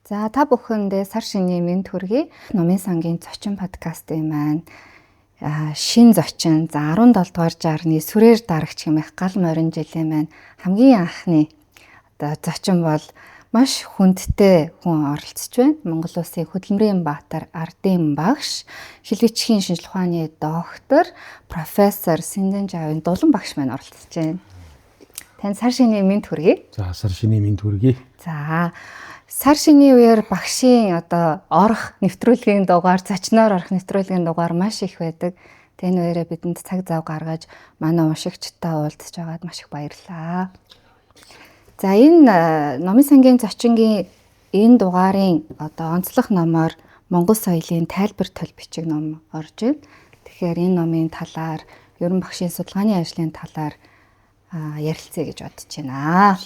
За та бүхэндээ сар шинийн мэнд хүргэе. Номын сангийн зочин подкастын маань шин зочин за 17 дугаар жаарны сүрээр дарагч хэмээх гал морин жилийн маань хамгийн анхны зочин бол маш хүндтэй хүн оролцож байна. Монгол Улсын хөдөлмөрийн баатар ардын багш, хэлбэчгийн шинжилгээ ухааны доктор, профессор Синдэн Жавын дулан багш маань оролцож байна. Танд сар шинийн мэнд хүргэе. За сар шинийн мэнд хүргэе. За сар шинийн үеэр багшийн орох нэвтрүүлгийн дугаар, зочноор орох нэвтрүүлгийн дугаар маш их байдаг. Тэн үеэрээ бидэнд цаг зав гаргаж манай уншигчтай уулзж байгаад маш их баярлалаа. За энэ номын сангийн зочингийн энэ дугаарын онцлог номоор Монгол соёлын тайлбар төл бичиг ном орж байна. Тэгэхээр энэ номын талаар, ерөн багшийн судалгааны ажлын талаар ярилцъя гэж бодож байна.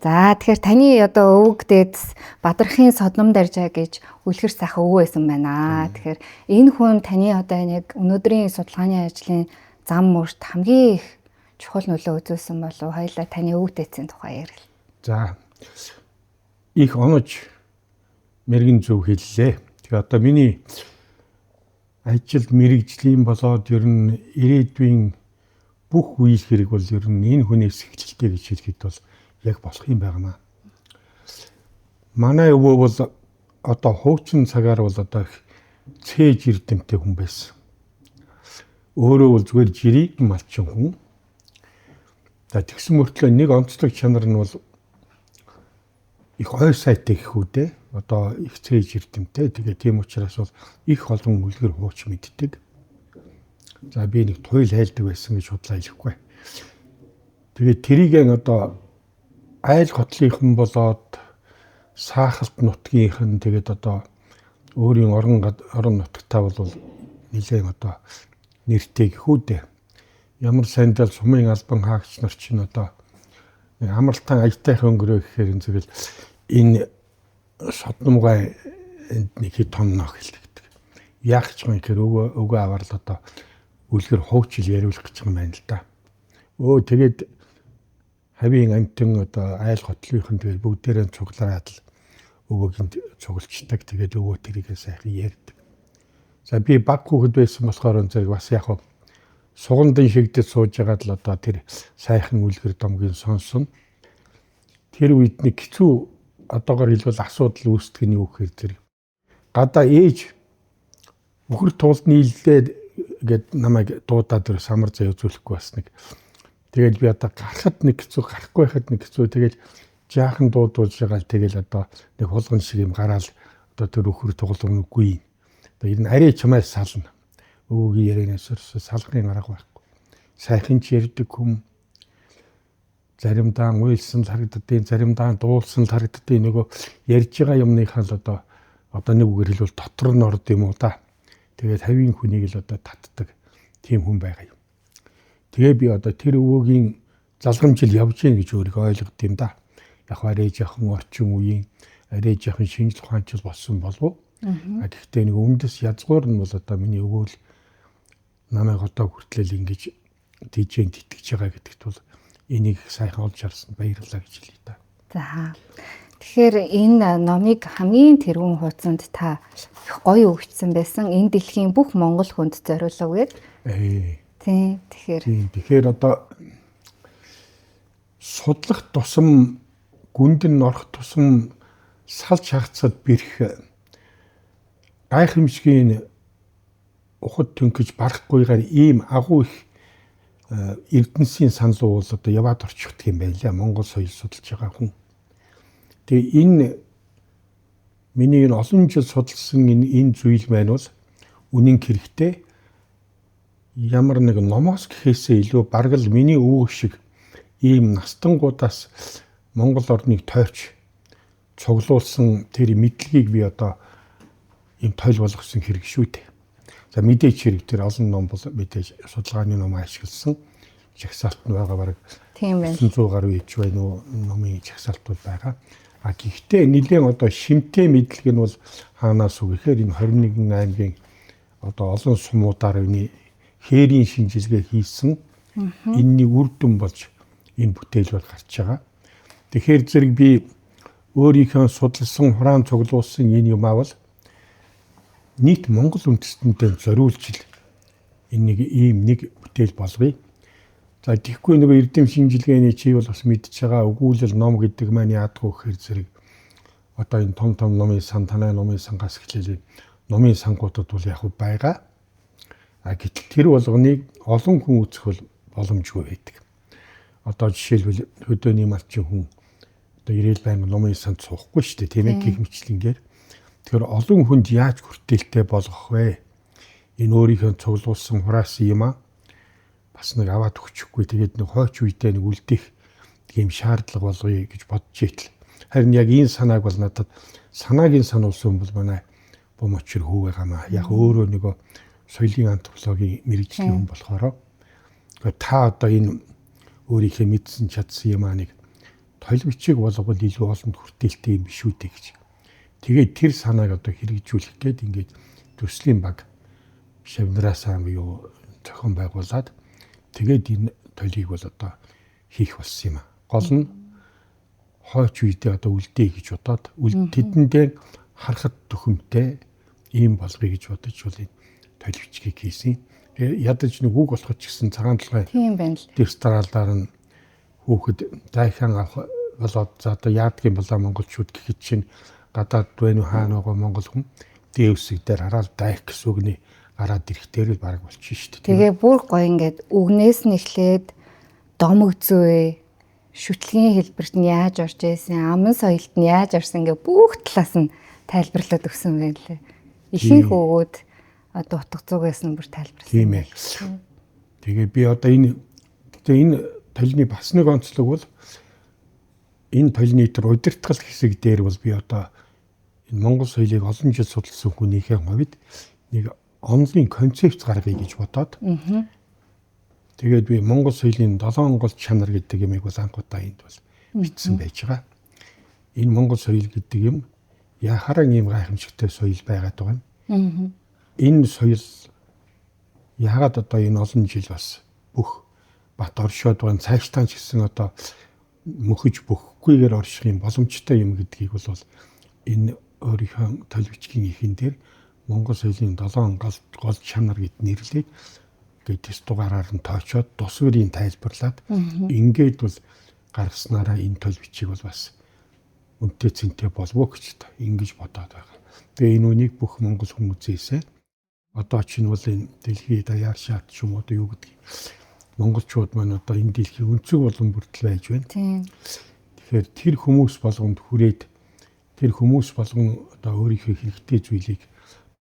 За тэгэхээр таны өвөг дээдс Бадрахын содном даржаа гэж үлгэр сайхан өвөө байсан байна. Тэгэхээр энэ хүн таны яг өнөөдрийн судалгааны ажлын зам мөрт хамгийн их чухал нөлөө үзүүлсэн болов уу? Хоёулаа таны өвөг дээдсийн тухай ярил. За их онож мэрэгэн зөв хэллээ. Тэгээ миний ажилд мэрэгжлийн болоод ер нь ирээдүйн бүх үйл хэрэг бол ер нь энэ хүнээс эхэлтэй гэж хэлэхэд бол яг болох юм байна. Манай өвөө бол хуучин цагаар бол цээж эрдэмтэй хүн байсан. Өөрөө бол зүгээр жирийг малчин хүн. Тэгсэн мөртлөө нэг онцлог чанар нь бол их ой сайтай гэх үдэ. Их цээж эрдэмтэй. Тэгээ тийм учраас бол их олон үлгэр хууч мэддэг. За би нэг туйл хайлдаг байсан гэж худлаа хэлэхгүй. Тэгээ тэрийгэн айл готлынхан болоод саахалт нутгийнхэн тэгээд өөрийн орон нутгатаа бол нэлээд нэртэй гэхүүдээ. Ямар сандал сумын албан хаагч нар чинь амралтан аятайхан өнгөрөө гэхээр зэрэг энэ содномгай нэг хэд тонноо хэлдэг. Яг ч юм гэхээр өгөө аваад үлгэр хуучил яриулах гэж юм байна л да. Тэгээд хавийн амтэн айл готлынхан тэгээд бүгдээрээ цуглараад л өвөгийн цуглчдаг. Тэгээд өвөө тэрийгээ сайхан ярьдаг. За би баг хүүхэд байсан болохоор зэрэг бас яг сугандын шигдэд сууж байгаад л тэр сайхан үлгэр домгийн сонсон. Тэр үед нэг хэцүү одоогоор хэлбэл асуудал үүсдэг нь юу гэхээр зэрэг гадаа ээж бүхэр туулны нийллээ гэд намайг дуудаад тэр самар заяа үзүүлэхгүй бас нэг. Тэгэл би гарахад нэг хэцүү, гарахгүй байхад нэг хэцүү. Тэгэл жаахан дуудуулж байгаа л тэгэл нэг хулган шиг юм гараал тэр өхөр тоглоом үгүй. Энэ нь арай чамаас сална. Өвөгийн ярианаас салахын арга байхгүй. Сайхан ч ярьдаг хүн. Заримдаа уйлсан л харагддیں۔ Заримдаа дуулсан л харагддیں۔ Нөгөө ярьж байгаа юмныхаа л нэг үгээр хэлбэл дотор нь орд юм уу да. Тэгээд хавийн хүнийг л татдаг тийм хүн байгаа юм. Тэгээ би тэр өвөгийн залгамжил явж гин гэж өөрийгөө ойлгод юм да. Яг арай жоохон орчин үеийн арай жоохон шинжлэх ухаанчил болсон болов. Гэхдээ нэг өмнөс язгуур нь бол миний өвөө л намайг хүртэл ингэж дижэйн тэтгэж байгаа гэдэгт бол энийг сайхан олж харсан баярлалаа гэж хэлье да. За. Тэгэхээр энэ номыг хамгийн тэргүүн хуудсанд та гоё өгчсөн байсан. Энэ дэлхийн бүх монгол хүнд зориулав гэдэг. Тийм. Тэгэхээр судлах тусам гүндэн орох тусам салж хагацад бэрх гайхамшигын ухад төнгөж барахгүйгээр ийм агуу их эрдэнсийн санал бол яваад орчихдаг юм байлаа. Монгол соёл судалж байгаа хүн. Тэгээ энэ миний олон жил судалсан энэ зүйл маань бол үнэн хэрэгтэй. Ямар нэг номоос гэхээсээ илүү бараг л миний өвөг шиг ийм настангуудаас Монгол орныг тойрч цуглуулсан тэр мэдлэгийг би ийм тойл болгосон хэрэг шүү дээ. За мэдээч хэрэг тэр олон ном бол мэдээж судалгааны ном ашигласан жагсаалт нь байгаа бараг 900 гаруй ич байна уу номын жагсаалтууд байгаа. Гэхдээ нэлээд шимтэй мэдлэг нь бол хаанаас үг гэхээр энэ 21 аймгийн олон сумуудаар энэ хээрийн шинжилгээ хийсэн энэний үр дүн болж энэ бүтээл бол гарч байгаа. Тэгэхээр зэрэг би өөрийнхөө судалсан хураан цуглуулсан энэ юм авал нийт Монгол үндэстэнтэй зориулж л энэ нэг бүтээл болгоё. За тэгэхгүй нөгөө эрдэм шинжилгээний чи бол бас мэдж байгаа өгүүлэл ном гэдэг маань яадгүй гэхээр зэрэг одоо энэ том номын сан танай номын сангаас эхлээл номын сангуудад бол яг байгаа. Гэтэл тэр болгоныг олон хүн үзэх бол боломжгүй байдаг. Одоо жишээлбэл хөдөөний малчин хүн одоо ирээл байнга номын санд суухгүй шүү дээ, тийм ээ, гэх мэтлэнгээр. Тэгэхээр олон хүнд яаж хүртээлтэй болгох вэ? Энэ өөрийнхөө цуглуулсан хураасан юм бас нэг аваад өгчихгүй. Тэгээд нэг хойч үедээ нэг үлдэх тийм шаардлага болгоё гэж бодож итэл. Харин яг энэ санааг бол надад санаагийн сануулсан бол манай Бомочир хүү байгаамаа. Яг өөрөө нөгөө соёлын антропологийн мэргэжлийн хүн болохоор та одоо энэ өөрийнхөө мэдсэн чадсан юм нэг толбичиг болгоод илүү олонд хүртээлтэй юм биш үү гэж. Тэгээд тэр санааг одоо хэрэгжүүлэх гээд ингээд төслийн баг шавнараасаа юу зохион байгуулад тэгээд энэ толийг бол одоо хийх болсон юм. Гол нь хойч үедээ одоо үлдээ гэж бодоод тэдэндээ харахад төхөмтэй ийм болгоё гэж бодож бол энэ толичгийг хийсэн. Тэгээ ядаж нэг үг болоход ч гэсэн цагаан толгой тийм байна л. Дэрстаралдаар нь хүүхэд дайхан болоод за одоо яадгийн болоо монголчууд гэхэд чинь гадаад байна уу хаана байгаа монгол хүн дээвсэг дээр хараад дайх гэсэн үгний гараад ирэхтэр л баг болчих шүү дээ. Тэгээ бүр гоё ингээд үгнээс нь эхлээд домог зүй, шүтлгийн хэлбэрт нь яаж орж ийсэн, аман соёлд нь яаж орсон ингээ бүх талаас нь тайлбарлаад өгсөн байх лээ. Ихэнх өгөөд одоо утга зүгээс нь бүр тайлбарласан. Тийм ээ. Тэгээ би одоо энэ толны бас нэг онцлог бол энэ толны тэр удирдгал хэсэг дээр бол би одоо энэ монгол соёлыг олон жил судалсан хүнийхээ хувьд нэг онлын концепц гаргая гэж бодоод. Тэгээд би монгол соёлын 7 гол чанар гэдэг юмыг бол анхудаа энд бол бичсэн байж байгаа. Энэ монгол соёл гэдэг юм яхаараа ийм гайхамшигтай соёл байгаад байгаа юм. Энэ соёл яагаад одоо энэ олон жил бас бүх бат оршоод байгаа цаашдаа ч гэсэн одоо мөхөж бөхгүйгээр орших юм боломжтой юм гэдгийг бол энэ өөрийнхөө толбичгийн ихэн дээр монгол соёлын 7 гол чанар гэд нэрлээд гээд тест дугаараар нь тоочоод тусварын тайлбарлаад ингээд бол гаргаснараа энэ толбичийг бол бас үнэтэй цэнтэй болов гэж ингэж бодоод байгаа. Тэгээ энэ үнийг бүх монгол хүмүүсээсээ одоо чинь бол энэ дэлхийн даяар шат ч юм уу юу гэдэг монголчууд маань одоо энэ дэлхийн өнцөг болон бүртэл байж байна. Тэгэхээр тэр хүмүүс болгонд хүрээд тэр хүмүүс болгон одоо өөрийнхөө хэрэгтэй зүйлийг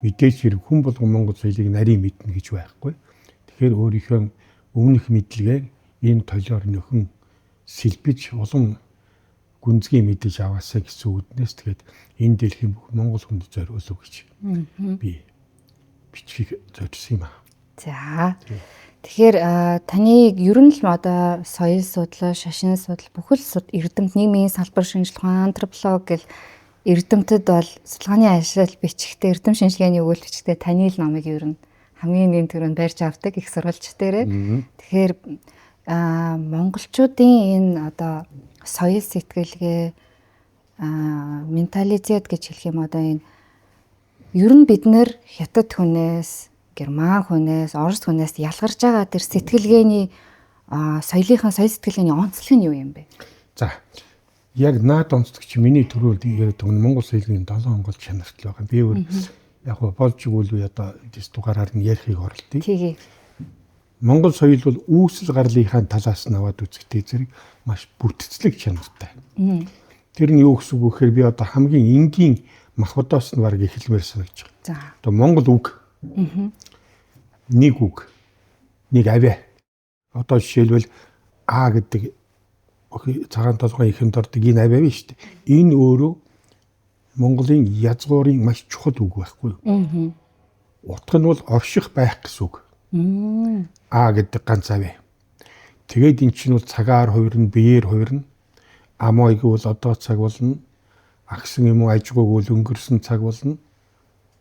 мэдээж хэрэг хүн болгон монгол соёлыг нарийн мэднэ гэж байхгүй. Тэгэхээр өөрийнхөө өмнөх мэдлэгээ энэ толиор нөхөн сэлбэж улам гүнзгий мэдэж аваасаа гэсэн үднээс тэгээд энэ дэлхийн бүх монгол хүнд зориулв гэж би бичгийг зорьсон юм аа. За. Тэгэхээр таныг ер нь л одоо соёл судлал, шашин судлал, бүхэл эрдэмт нийгмийн салбар шинжилгээ, антрополог гэл эрдэмтэд бол судалгааны ажил бичихтэй, эрдэм шинжилгээний өгүүлэл бичихтэй таны л номыг ер нь хамгийн нэм төрөнд барьж авдаг их сурвалж дээрээ. Тэгэхээр монголчуудын энэ одоо соёл сэтгэлгээ менталитет гэж хэлэх юм одоо энэ ер нь бид нэр хятад хүнээс, герман хүнээс, орос хүнээс ялгарч байгаа тэр сэтгэлгээний соёлынхаа соёл сэтгэлгээний онцлог нь юу юм бэ? За яг наад онцлог чи миний төрөөлд яриад байгаа монгол соёлын 7 гол чанарт л байгаа. Би өөр яг болж игүүл одоо тест дугаараар нь ярихыг оролдъё. Тэгээ. Монгол соёл бол үүсэл гарлынхаа талаас нь аваад үзэхдээ зэрэг маш бүтцлэг чанартай. Тэр нь юу гэсэн үг гэхээр би одоо хамгийн энгийн махбодоос нь баг эхэлмээр санагдаж байна. За. Одоо монгол үг. Нэг үг. Нэг авиа. Одоо жишээлбэл А гэдэг цагаан толгойн ихэнд ордог энэ авиа биш үү? Энэ өөрөө Монголын язгуурын маш чухал үг байхгүй юу? Утга нь бол орших байх гэсэн үг. А гэдэг ганц авиа. Тэгээд эн чинь бол цагаар хувирна, биеэр хувирна. Амоо игвэл одоо цаг болно. Агсан юм уу ажгүй гэвэл өнгөрсөн цаг болно.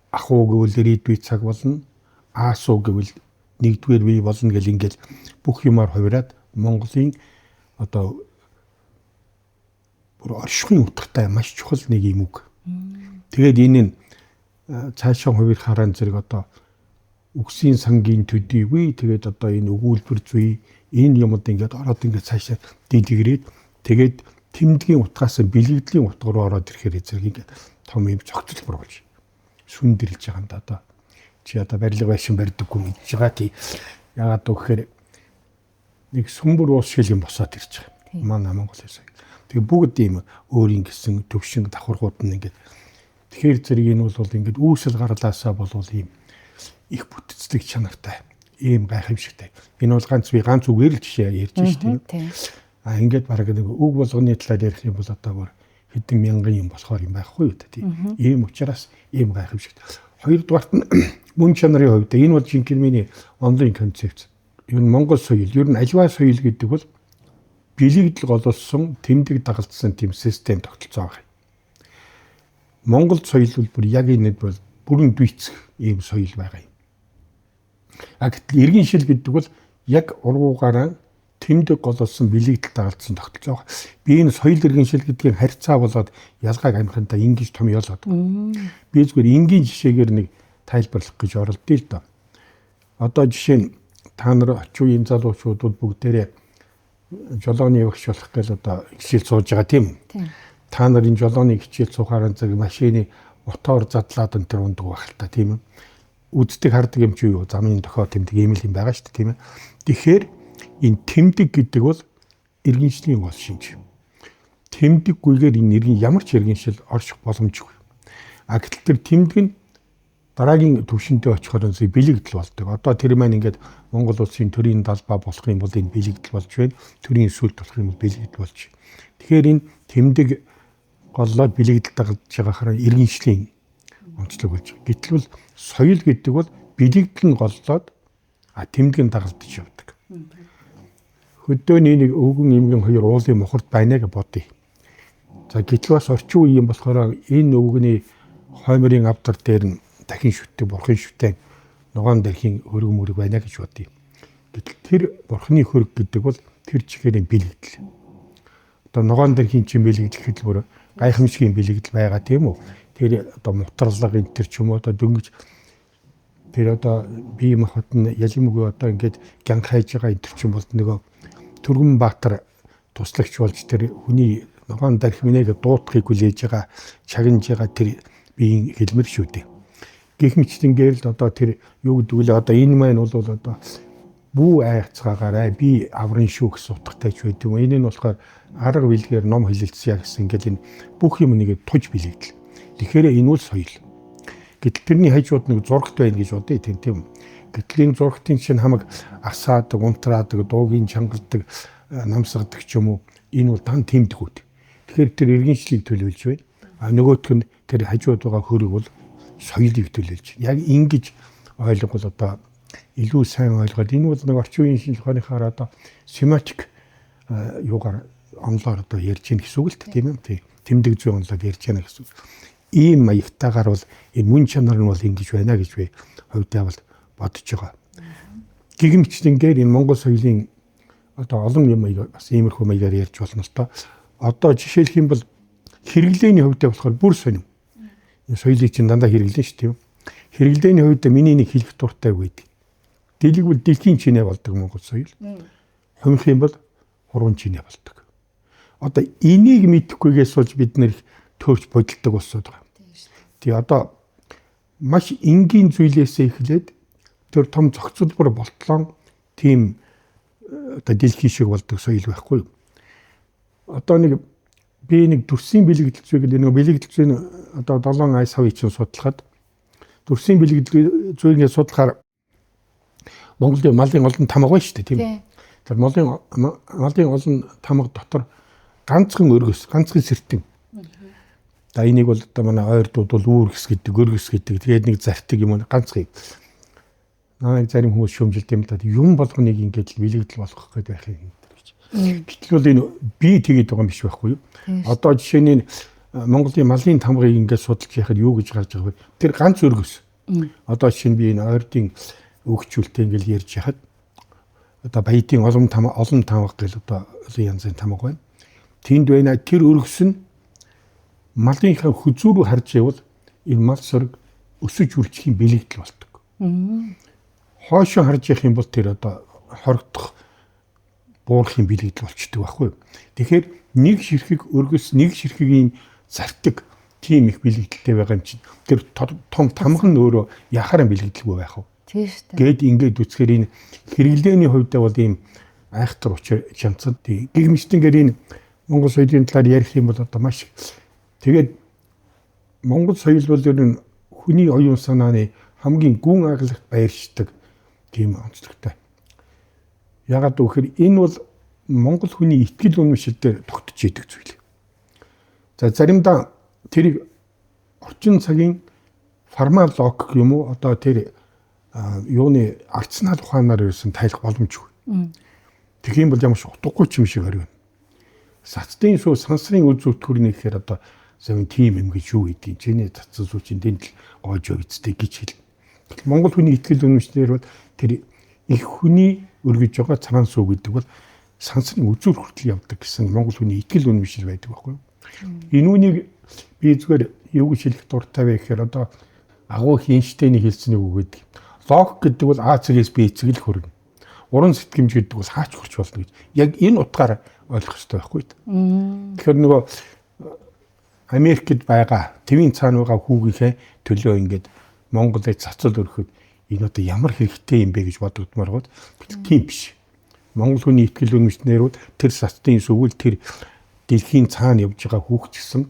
Ахуу гэвэл ирээдүй цаг болно. Аасуу гэвэл нэгдүгээр бие болно гэл ингээл бүх юмар хувираад Монголын одоо бүр оршихуйн утгатай маш чухал нэг юм үг. Тэгээд энэ нь цаашаа хувирхаараа зэрэг одоо үгсийн сангийн төдийгүй тэгээд одоо энэ өгүүлбэр зүй энэ юмуд ингээд ороод ингээд цаашаа дэлгэрээд тэгээд тэмдгийн утгаас бэлэгдлийн утга руу ороод ирэхээр зэрэг ингээд том юм цогцлбор болж сүндэрлж байгаа юм да одоо чи одоо барилга байшин барьдаггүй гэж байгаа тий яагаад гэхээр нэг сүмбэр уус шиг юм босоод ирж байгаа манай Монгол хэлсэг тэгээ бүгд ийм өөрийн гэсэн төвшин давхаргууд нь ингээд тэгэхээр зэрэг энэ бол ингээд үүсэл гарлаасаа болвол ийм их бүтцлэг чанартай ийм гайхамшигтай энэ бол ганц үгээр л жишээ ярьж шүү дээ ингээд бараг нэг үг болгоны талаар ярих юм бол одоо бүр хэдэн мянган юм болохоор юм байхгүй юу тий ийм учраас ийм гайхамшигтай хоёрдугаарт нь мөн чанарын хувьд энэ бол жинхэнэ миний онлайн концепц ер нь Монгол соёл ер нь аливаа соёл гэдэг бол бэлэгдэл гололсон тэмдэг дагалдсан тийм систем тогтолцоо байгаа. Монгол соёл бол бүр яг энэ бол бүрэн дүйцэх ийм соёл байгаа юм. Гэтэл иргэн шил гэдэг бол яг ургуугаараа тэмдэг гололсон бэлэгдэл дагалдсан тогтолцоо байгаа. Би энэ соёл иргэн шил гэдгийг харьцаа болоод ялгааг амхантаа ингэж том ялгаад. Би зүгээр энгийн жишээгээр нэг тайлбарлах гэж оролдъё л доо. Одоо жишээ нь та нар очивын залуучууд бол бүгдээрээ жолооны багш болох гэж одоо хичээл сууж байгаа тийм. Та нар энэ жолооны хичээл суухаараа зэрэг машины мотор задлаад энэ төр ундаг байх л та тийм ээ. Үздэг хардаг юм чи юу замын дохоо тэмдэг ийм л юм байгаа шүү дээ тийм ээ. Тэгэхээр энэ тэмдэг гэдэг бол иргэншлийн гол шинж. Тэмдэггүйгээр энэ иргэн ямар ч иргэншил орших боломжгүй. Гэтэл тэр тэмдэг нь дараагийн төвшөндөө очихоор нь бэлэгдэл болдог. Одоо тэр маань ингээд Монгол улсын төрийн далбаа болох юм бол энэ бэлэгдэл болж байна. Төрийн сүлд болох юм бол бэлэгдэл болж. Тэгэхээр энэ тэмдэг голлоод бэлэгдэл дагалдж байгаагаар иргэншлийн онцлог болж байгаа. Гэтэл бол соёл гэдэг бол бэлэгдэл нь голлоод тэмдэг нь дагалдж явдаг. Хөдөөний нэг өвгөн эмгэн хоёр уулын мохорт байна гэж бодъё. За гэтэл бас орчин үеийн болохоор энэ өвгөний хоймрын авдар дээр нь дахин шүтдэг бурхан шүтэн ногоон дэрхийн хөрөг мөрөг байна гэж бодъё. Гэтэл тэр бурханы хөрөг гэдэг бол тэр чигээр бэлэгдэл. Одоо ногоон дэрхийн чин бэлэгдэл гэхэл бүр гайхамшигын бэлэгдэл байгаа тийм үү? Тэр одоо мутарлаг энэ төр ч юм уу одоо дөнгөж тэр одоо бие махбод нь ялимгүй одоо ингээд гянг хайж байгаа энэ төр ч юм бол нөгөө Түргэн Баатар туслагч болж тэр хүний ногоон дэрх минийг дуутахыг хүлээж байгаа чагнаж байгаа тэр биеийн хэлмэр шүү дээ. Гэх мэтчингээр л одоо тэр юу гэдэг вэ? Одоо энэ маань бол одоо бүү айцгаагаарай би аврын шүү гэсэн утгатай ч байдаг юм. Энэ нь болохоор арга билгээр ном хэлэлцэе гэсэн ингээл энэ бүх юм нэгэ туж билэгдэл. Тэгэхээр энэ бол соёл. Гэтэл тэрний хажууд нэг зурагт байна гэж бодъё тийм. Гэтэл энэ зурагтын чинь хамаг асаадаг, унтраадаг, дуугийн чангардаг, намсгадаг ч юм уу энэ бол дан тэмдгүүд. Тэгэхээр тэр иргэншлийг төлөөлж байна. Нөгөөх нь тэр хажууд байгаа хөрөг бол соёлыг төлөөлж. Яг ингэж ойлгол одоо илүү сайн ойлгоод энэ бол нэг орчин үеийн шинжлэх ухааныхаар одоо семантик юугаар онлоор одоо ярьж гин гэсэн үг л тийм юм. Тэмдэг зүй онлоор ярьж гин гэсэн үг. Ийм маягтайгаар бол энэ мөн чанар нь бол ингэж байна гэж би хувьдаа бол бодож байгаа. Гэгмичнээр энэ Монгол соёлын одоо олон юм бас иймэрхүү маягаар ярьж болно л доо. Одоо жишээлх юм бол хэрэглээний хувьдаа болохоор бүр сонирм. Энэ соёлыг чинь дандаа хэрэглэн шүү тийм. Хэрэглээний хувьд миний нэг хэлэх дуртай үед. Дэлгүүл дэлхийн чинээ болдог Монгол соёл. Хумх юм бол хурган чинээ болдог. Одоо энийг мэдэхгүйгээс болж бид нэр төвч бодолдог болсод байгаа. Тэгээ одоо маш энгийн зүйлээсээ эхлээд тэр том зохицуулбар болтлоо тийм одоо дэлхийн шиг болдог соёл байхгүй. Одоо нэг би нэг төрсийн бэлэгдэл зүй гэдэг нэг бэлэгдэл зүй одоо 7 ай савыг чинь судлахад төрсийн бэлэгдэл зүйгээ судлахаар Монголын малын олон тамга байна шүү дээ тийм. Тэр малын олон тамга дотор ганцхан өргөс, ганцхан сэртэн. За энийг бол одоо манай ойрдууд бол үүргэс гэдэг, өргөс гэдэг. Тэгээд нэг зартиг юм ганцхан. Намайг зарим хүмүүс шөмжилт юм даа. Юм болгоныг ингээд бэлэгдэл болгох гэдэг байх юм гэж. Гэтэл бол энэ би тэгээд байгаа юм биш байхгүй юу? Одоо жишээ нь Монголын малын тамгыг ингээд судалж яхад юу гэж гарч байгаа вэ? Тэр ганц өргөс. Одоо жишээ нь би энэ ойрдын өгчүүлэлтэд ингээд ярьж яхад одоо баядын олон тамга гэл одоо янзын тамга байна. Тэнд байна. Тэр өргөс нь малынхаа хүзүү рүү харж явал энэ мал сөрөг өсөж үржихийн бэлэгдэл болдог. Хоошоо харж явах юм бол тэр одоо хорогдох буурахын бэлэгдэл болчдөг байхгүй. Тэгэхээр нэг ширхэг өргөс нэг ширхэгийн зартаг тийм их бэлэгдэлтэй байгаа юм чинь тэр том тамхан өөрөө яхаараа бэлэгдэлгүй байх уу. Тийм шүү дээ. Гээд ингээд үцхээр энэ хэрэглээний хувьдаа бол ийм айхтар учир чанцад гэгмичтэнгээр энэ Монгол соёлын талаар ярих юм бол одоо маш тэгээд Монгол соёл бол ер нь хүний оюун санааны хамгийн гүн аглагт баяршдаг тийм онцлогтой. Ягаад гэвэл энэ бол Монгол хүний итгэл үнэмшил дээр тогтож идэг зүйл. За заримдаа тэрийг орчин цагийн фармаколог юм уу одоо тэр юуны арцнал ухаанаар ирсэн тайлах боломжгүй. Тэгэх юм бол ямар ч утгагүй ч юм шиг харагдана. Сацдын суу сансрын үл зүтгэрний гэхээр одоо зөв тийм юм гэж юу гэдгийг чиний цацсан суу чинь дэндэл гоож өгдтэй гэж хэлнэ. Монгол хүний итгэл үнэмшлэр бол тэр их хүний өргөж байгаа цагаан суу гэдэг бол сансрын үзүүр хүртэл явдаг гэсэн Монгол хүний итгэл үнэмшил байдаг байхгүй юу? Энэ үнийг би зүгээр юу гэж хэлэх дуртай вэ гэхээр одоо агуу Эйнштейний хэлснийг үгээд логик гэдэг бол А цэгээс Б цэг л хүрнэ. Уран сэтгэмж гэдэг бол хаач хүрч болно гэж. Яг энэ утгаараа ойлгох хэрэгтэй байхгүй юу? Тэгэхээр нөгөө Америкт байгаа твийн цаана байгаа хүүгийнхээ төлөө ингээд Монголд цацал өргөхөд энэ одоо ямар хэрэгтэй юм бэ гэж бодогдмоор гот тийм биш. Монгол хүний итгэл үнэмшнэрүүд тэр сацдын сүгэл тэр дэлхийн цаана явж байгаа хүүхч гэсэн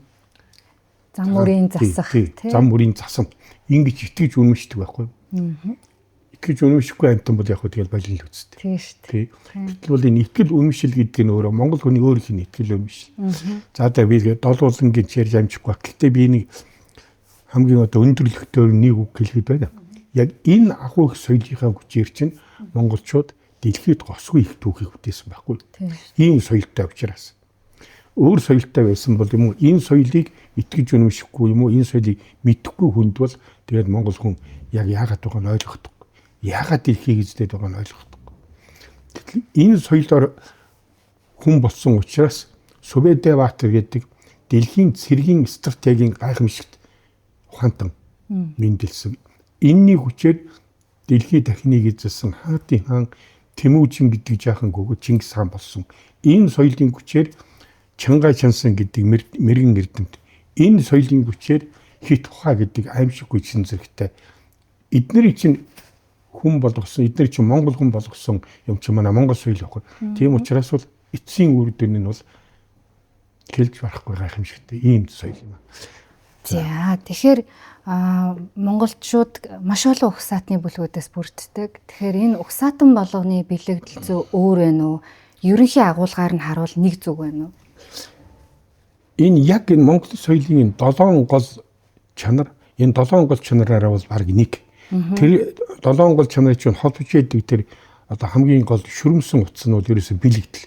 зам мөрийн засах тийм зам мөрийн засам ингэж итгэж үнэмшдэг байхгүй юу? Итгэж үнэмшихгүй амтан бол яг хөө тэгэл болин л үсттэй. Тийм шүү дээ. Гэтэл бол энэ итгэл үнэмшил гэдэг нь өөрөө Монгол хүний өөр их итгэл үнэмшил. За одоо би долуулан гэж ярьж амжихгүй. Гэхдээ би нэг хамгийн одоо өндөрлөгтөөр нэг үг хэлэхэд байна. Яг энэ агуу их соёлынхаа хүчээр чинь монголчууд дэлхийд госгүй их түүхийг бүтээсэн байхгүй. Ийм соёлтой учраас. Өөр соёлтой байсан бол юм уу энэ соёлыг итгэж үнэмшихгүй юм уу энэ соёлыг мэдэхгүй хүнд бол тэгээд монгол хүн яг яагаад байгааг нь ойлгохдоггүй. Яагаад дэлхийг эзлээд байгааг нь ойлгохдоггүй. Гэтэл энэ соёлоор хүн болсон учраас Сувэдэ-Баатар гэдэг дэлхийн цэргийн стратегийн гайхамшигт ухаантан мэндэлсэн. Энэний хүчээр дэлхий дахныг эзэлсэн хаатын хаан Тэмүүжин гэдэг жаахан гүгөө Чингис хаан болсон. Энэ соёлын хүчээр Чангай Чансан гэдэг мэргэн эрдэмт. Энэ соёлын хүчээр Хит Ухаа гэдэг аимшиггүй чин зэрэгтэй. Эднэрийг чинь хүн болгосон, эдгээр чинь монгол хүн болгосон юм чи манай монгол соёл байхгүй. Тийм учраас бол эцсийн үр дүн нь бол хэлж барахгүй гайхамшигтай ийм соёл юм аа. За тэгэхээр монголчууд маш олон угсаатны бүлгүүдээс бүрддэг. Тэгэхээр энэ угсаатан болгоны бэлэгдэл зүй өөр байна уу? Ерөнхий агуулгаар нь харуул нэг зүг байна уу? Энэ яг энэ монгол соёлын 7 гол чанар, энэ 7 гол чанараараа бол баг нэг. Тэр 7 гол чанарыг чинь холбож яадаг тэр одоо хамгийн гол шүрмсэн утас нь бол ерөөсөө бэлэгдэл.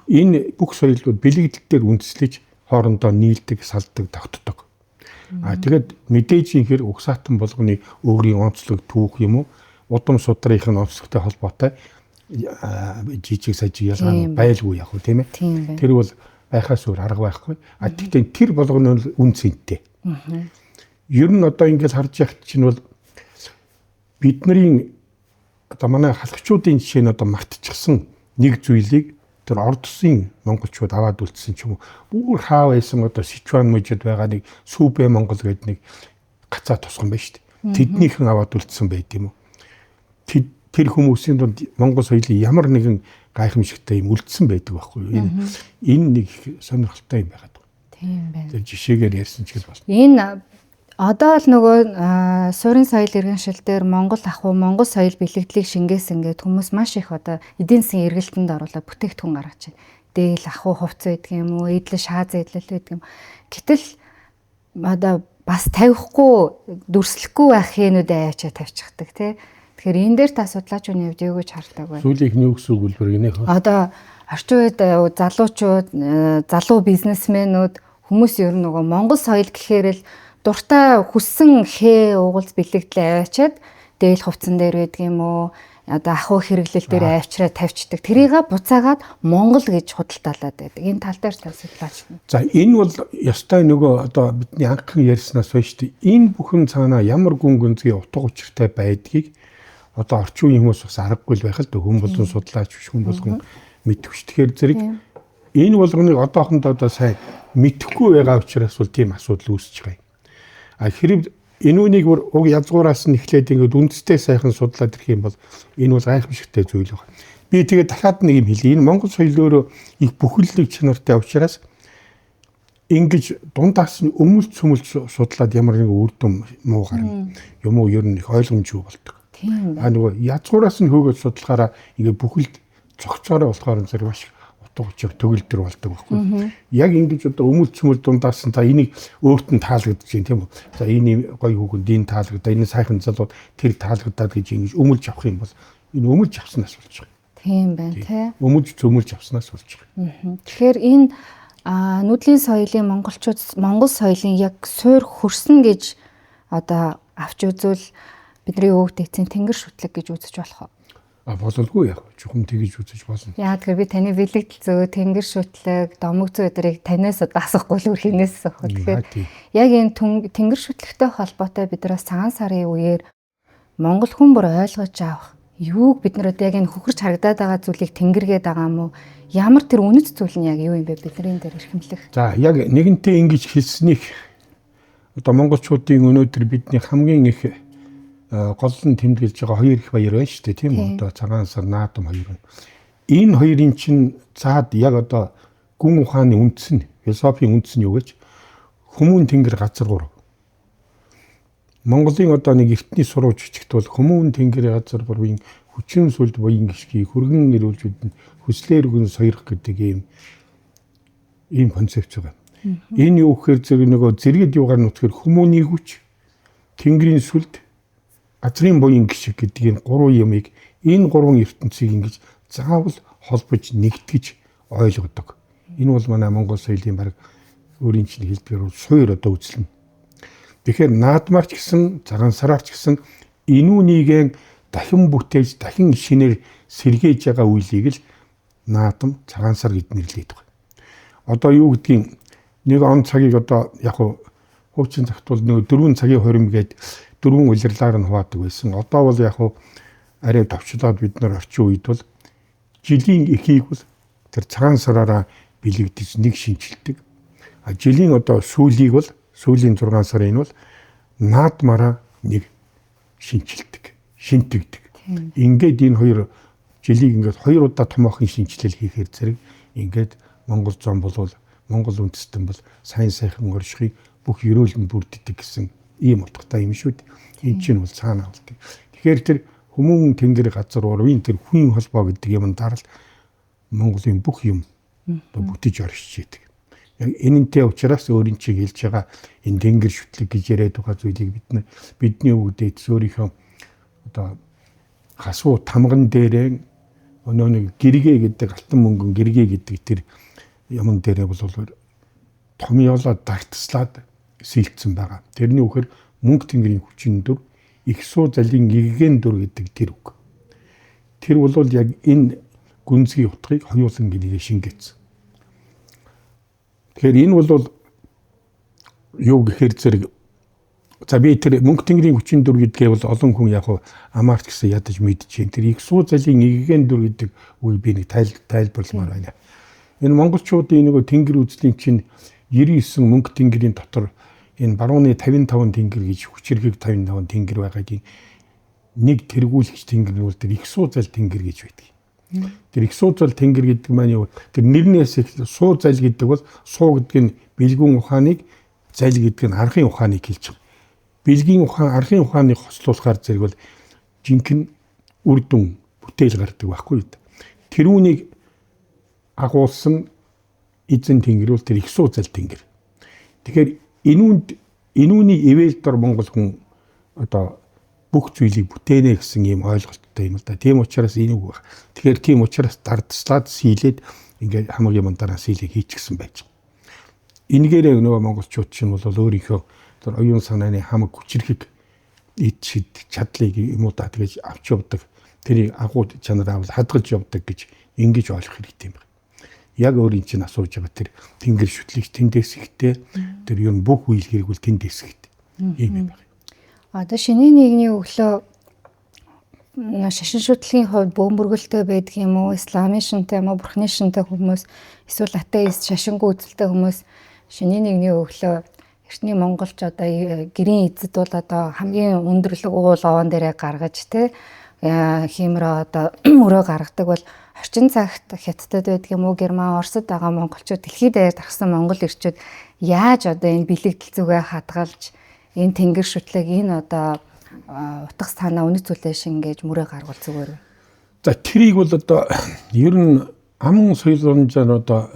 Энэ бүх соёлууд бэлэгдэл дээр үндэслэж хоорондоо нийлдэг, салдаг, тогтдог. Тэгээд мэдээж ихэр угсаатан болгоны өөрийн онцлог түүх юм уу? Удам судрынх нь онцлогтой холбоотой жижиг сажиг ялгаа байлгүй яг уу тийм ээ. Тэр бол байхаас өөр арга байхгүй. Тэгтээ тэр болгоно үн цэнтэй. Ер нь одоо ингэж харж яхад чинь бол бидний одоо манай халагчдын жишээ нь одоо мартчихсан нэг зүйлийг тэр орд усын монголчууд аваад үлдсэн ч юм уу. Бүр хаа байсан одоо Сичуан мужид байгаа нэг Сүбэ Монгол гэдэг нэг гацаа тусган байна шүү дээ. Тэднийхэн аваад үлдсэн байт юм уу. Тэр хүмүүсийн донд монгол соёлын ямар нэгэн гайхамшигтай юм үлдсэн байдаг байхгүй юу. Энэ нэг сонирхолтой юм байгаад байна. Тийм байна. Тэр жишээгээр ярьсан ч гэл байна. Энэ одоо л нөгөө суурин соёл иргэншил дээр Монгол ахуй Монгол соёл бэлэгдлийг шингээсэн гэдэг хүмүүс маш их одоо эдийн засгийн эргэлтэнд оруулаад бүтээгдэхүүн гаргаж байна. Дээл ахуй хувц байдаг юм уу, эдлэл шааз эдлэл байдаг юм. Гэтэл одоо бас тавихгүй дүрслэхгүй байх хийнүүд аяачаа тавьчихдаг тий. Тэгэхээр энэ дээр та судлаачны хувьд юу гэж хардаг вэ? Сүүлийн ихний үгс өгүүлбэр гинэ. Одоо орчин үед залуучууд, залуу бизнесмэнүүд хүмүүс ер нь нөгөө Монгол соёл гэхээр л дуртай хүссэн хээ уугалз бэлэгдлээ аваачаад дээл хувцсан дээр байдаг юм уу? одоо ахуй хэрэглэл дээр авчраа тавьчихдаг. Тэрийг буцаагаад Монгол гэж худалдаалаад байдаг. Энэ тал дээр та судлаач. За энэ бол ёстой нөгөө одоо бидний анхны ярьснаас хойш энэ бүхэн цаанаа ямар гүн гүнзгий утга учиртай байдгийг одоо орчин үеийн хүмүүс бас аргагүй л байх л да. Хүн болгон судлаач биш, хүн болгон мэдвч. Тэгэхээр зэрэг энэ болгоныг одоохондоо одоо сайн мэдэхгүй байгаа учраас бол тийм асуудал үүсэж байгаа юм. А хэрэг энэ үнийг уг язгуураас нь эхлээд ингээд үндэстэй сайхан судлаад ирэх юм бол энэ бол гайхамшигтай зүйл байна. Би тэгээд дахиад нэг юм хэлье. Энэ Монгол соёл өөрөө их бүхэлдэг чанартай учраас ингэж дундаас нь өмөлт цөмөлт судлаад ямар нэг үр дүн муу гарна. Юм уу ер нь их ойлгомжгүй болдог. Тийм. А нөгөө язгуураас нь хөөгөөд судлахаараа ингээд бүхэлд цогцоороо болохоор зэрэг маш утга төгөлдөр болдог байхгүй. Яг ингэж одоо өмөл цөмөл дундаас нь та энийг өөрт нь таалагдж байна тийм үү. За энэ гоё хүүхэнд энэ таалагдаа, энэ сайхан залууд тэр таалагдаад гэж ингэж өмөлж авах юм бол энэ өмөлж авснаас болж байгаа. Тийм байна тий. Өмөлж цөмөлж авснаас болж байгаа. Тэгэхээр энэ нүдлийн соёлын Монгол соёлын яг суур хөрсөн гэж одоо авч үзвэл бидний өвөг эцсийн тэнгэр шүтлэг гэж үзэж болох уу? Бололгүй яг чухам тэгж үзэж болно. Яа тэгэхээр би таны бэлэгдэл зөө, тэнгэр шүтлэг, домог зөө өдрийг танаас асахгүй л үрхийнээс асуух. Тэгэхээр яг энэ тэнгэр шүтлэгтэй холбоотой бид нар цагаан сарын үеэр Монгол хүн бүр ойлгож авах юуг бид нар одоо яг энэ хөхөрч харагдаад байгаа зүйлийг тэнгэргээд байгаа юм уу? Ямар тэр үнэт зүйл нь яг юу юм бэ бидний дээр эрхэмлэх? За яг нэгэнтээ ингэж хэлснийг одоо монголчуудын өнөөдөр бидний хамгийн их гол нь тэмдэглэж байгаа хоёр их баяр байна шүү дээ тийм үү? Одоо цагаан сар, наадам хоёр байна. Энэ хоёрын чинь цаад яг одоо гүн ухааны үндэс нь, философийн үндэс нь юу гэж хүмүүн тэнгэр газар гур. Монголын одоо нэг эртний сурууч бичгт бол хүмүүн тэнгэр газар гурвын хүчин сүлд буян гიშгийг хүргэн ирүүлжүүд нь хүслээр өгөн сойрох гэдэг ийм концепц байгаа. Энэ юу гэхээр зэрэг нөгөө зэрэгэд юугаар нутгаар хүмүүний хүч, тэнгэрийн сүлд, газрын буян гişг гэдэг энэ гурван юмыг энэ гурван ертөнцийг ингэж заавал холбож нэгтгэж ойлгодог. Энэ бол манай Монгол соёлын баг өөрийн чинь хэлдгээр суур одоо үзлэн. Тэгэхээр наадмаарч гэсэн, цагаан сараарч гэсэн энүүнийг дахин бүтээж, дахин шинээр сэргээж байгаа үйлийг л наадам, цагаан сар гэд нэрлэдэг. Одоо юу гэдгийг нэг он цагийг одоо яг хуучин цагт бол нэг 4 цагийн хорим гээд 4 улирлаар нь хуваадаг байсан. Одоо бол яг арай товчлоод бид нар орчин үед бол жилийн эхийг бол тэр цагаан сараараа бэлэгдэж нэг шинжилдэг. А жилийн одоо сүүлийг бол сүүлийн 6 сарын бол наадмаараа нэг шинжилдэг, шинтэгдэг. Ингээд энэ хоёр жилийг ингээд 2 удаа томоохон шинжилэл хийхээр зэрэг ингээд Монгол зам болвол Монгол үндэстэн бол сайн сайхан оршихыг бүх ерөөлөнд бүрддэг гэсэн ийм утгатай юм шүү дээ. Энэ чинь бол цаанаа болдог. Тэгэхээр тэр хүмүүн тэнгэр газар урвын тэр хүн холбоо гэдэг юм дарал Монголын бүх юм бүтэж оршиж идэг. Яг энэнтэй учраас өөрийн чинь хэлж байгаа энэ тэнгэр шүтлэг гэж яриад байгаа зүйлийг бидний өвгдээд өөрийнхөө одоо хасуу тамган дээрээ өнөө нэг гэргээ гэдэг алтан мөнгөн гэргээ гэдэг тэр юмн дээрээ бол томьёолоо дартслаад сэлцсэн байгаа. Тэрний үгээр мөнгө тэнгэрийн хүчин дүр, их суу залын гэгэн дүр гэдэг тэр үг. Тэр бол яг энэ гүнзгий утгыг хоёулан гинэгээ шингээсэн. Тэгэхээр энэ бол юу гэхээр зэрэг за би тэр мөнгө тэнгэрийн хүчин дүр гэдгээ бол олон хүн яг амаарч гэсэн ядаж мэдчихээн. Тэр их суу залын гэгэн дүр гэдэг үгийг би нэг тайлбарламаар байна. Энэ монголчуудын нөгөө тэнгэр үзлийн чинь 99 мөнгө тэнгэрийн дотор энэ барууны 55 тэнгэр гэж хүчирхэг 55 тэнгэр байгаагийн нэг тэргүүлэгч тэнгэр нь бол тэр их суу зал тэнгэр гэж байдаг. Тэр их суу зал тэнгэр гэдэг маань юу? Тэр нэрнээс их суу зал гэдэг бол суу гэдэг нь бэлгүүн ухааныг, зал гэдэг нь аргын ухааныг хэлж байгаа. Бэлгийн ухаан, аргын ухааныг хослуулахаар зэрэг бол жинхэнэ үр дүн бүтээл гардаг байхгүй юу? Тэрүүнийг агуулсан эзэн тэнгэр бол тэр их суу зал тэнгэр. Тэгэхээр энүүний эвэл дор монгол хүн одоо бүх зүйлийг бүтээнэ гэсэн ийм ойлголттой юм л да. Тийм учраас энэ үг баг. Тэгэхээр тийм учраас дардслаад сийлээд ингээд хамаг юм дараа сийлийг хийчихсэн байж. Энэгээрээ нөгөө монголчууд чинь бол өөрийнхөө тэр оюун санааны хамаг хүчирхэг эд шид чадлыг юмудаа тэгэж авч явдаг тэрийг агуу чанараа бол хадгалж явдаг гэж ингэж ойлгох хэрэгтэй юм байна. Яг өөрийн чинь асууж байгаа тэр тэнгэр шүтлэгч тэндээс ихтэй тэр ер нь бүх үйл хэрэг бол тэндээс ихтэй. Ийм юм байна. Одоо шинэ нийгмийн өглөө шашин шүтлэгийн хувьд бөмбөргөлтэй байдаг юм уу, исламын шинтэй юм уу, бурхны шинтэй хүмүүс, эсвэл атеист шашингүй үзэлтэй хүмүүс шинэ нийгмийн өглөө эртний монголч одоо гэрийн эзэд бол одоо хамгийн өндөрлөг уул овоон дээрээ гаргаж хиймрээ одоо мөрөө гаргадаг бол орчин цагт хятадд байдаг юм уу, герман, оросд байгаа монголчууд дэлхийд даяар тархсан монгол ирчүүд яаж одоо энэ бэлэгдэл зүгээ хадгалж энэ тэнгэр шүтлэг энэ одоо утга санаа үнэт зүйлээ шингээж мөрөө гаргуул зүгээр. За тэрийг бол одоо ер нь аман соёл оронжаар одоо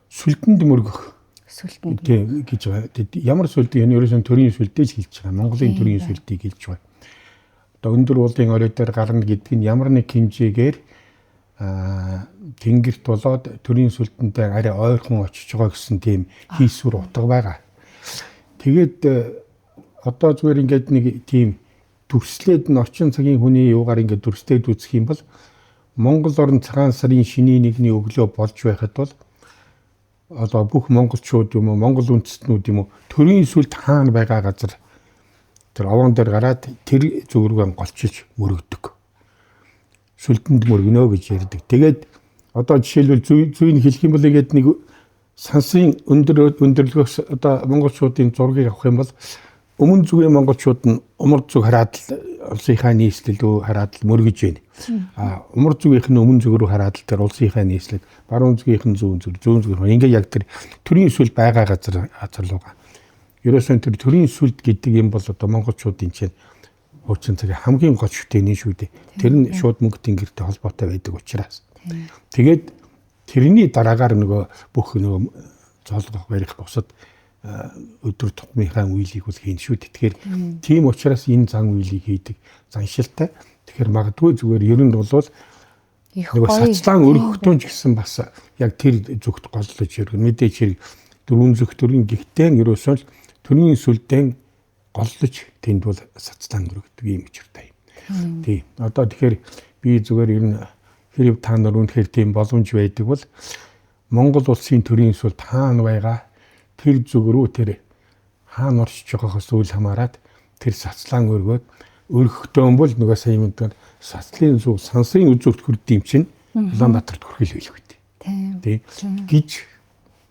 сүлдэнд мөргөх Сүлдэнд гэж байгаа. Ямар сүлдийг энэ ерөөсөн төрийн сүлдээ ч хэлж байгаа. Монголын төрийн сүлдийг хэлж байгаа. Одоо өндөр уулын орой дээр гарна гэдэг нь ямар нэг хэмжээгээр тэнгэрт болоод төрийн сүлдэнтэй арай ойрхон очиж байгаа гэсэн тийм хийсвэр утга байгаа. Тэгээд одоо зүгээр ингээд нэг тийм дүрслээд н орчин цагийн хүний юугаар ингээд дүрслээд үзэх юм бол Монгол орн цагаан сарын шинийн нэгний өглөө болж байхад бол одоо бүх монголчууд юм уу, монгол үндэстнүүд юм уу төрийн сүлд хаана байгаа газар тэр овоон дээр гараад тэр зүгрүүгээ голчиж мөрөгдөг. Сүлдэнд мөргөнөө гэж ярьдаг. Тэгээд одоо жишээлбэл зүйн хэлэх юм бол ингээд нэг сансын өндөрлөгөөс одоо монголчуудын зургийг авах юм бол өмнө зүгийн монголчууд нь умар зүг хараад л улсынхаа нийслэлөө хараад л мөргөж байна. Умар зүгийнх нь өмнө зүг рүү хараад л тэр улсынхаа нийслэл, баруун зүгийнх нь зүүн зүг рүү ингээд яг тэр төрийн сүлд байгаа газар руугаа. Ерөөсөн тэр төрийн сүлд гэдэг юм бол одоо монголчуудын чинь хуучин цагийн хамгийн гол шүтэний шүү дээ. Тэр нь шууд мөнгө тэнгэртэй холбоотой байдаг учраас. Тэгээд тэрний дараагаар нөгөө бүх нөгөө зоолгох барих бусад өдөр тутмынхаа үйлийг бол хийн шүү дээ. Тэгэхээр тийм учраас энэ зан үйлийг хийдэг заншилтай. Тэгэхээр магадгүй зүгээр ер нь бол нөгөө сацлаан өргөхтөн ч гэсэн бас яг тэр зүгт голлож иргэн мэдээж хэрэг дөрвөн зүг төрийн гихтэн ерөөсөө төрийн сүлдэн голлож тэнд бол сацлаан өргөдөг юм учиртай юм. Тийм. Одоо тэгэхээр би зүгээр ер нь хэрэг та нар үнэхээр тийм боломж байдаг бол Монгол улсын төрийн сүлд хаана байгаа тэр зүг рүү тэр хаана оршиж байгаагаас үл хамааран тэр сацлаан өргөөд өргөхтөн бол нөгөө сайн юмдаар сацлын зүг сансрын үзүүрт хүрдэм чинь Улаанбаатарт хүрхэл байлгүй дээ. Тийм. Гэж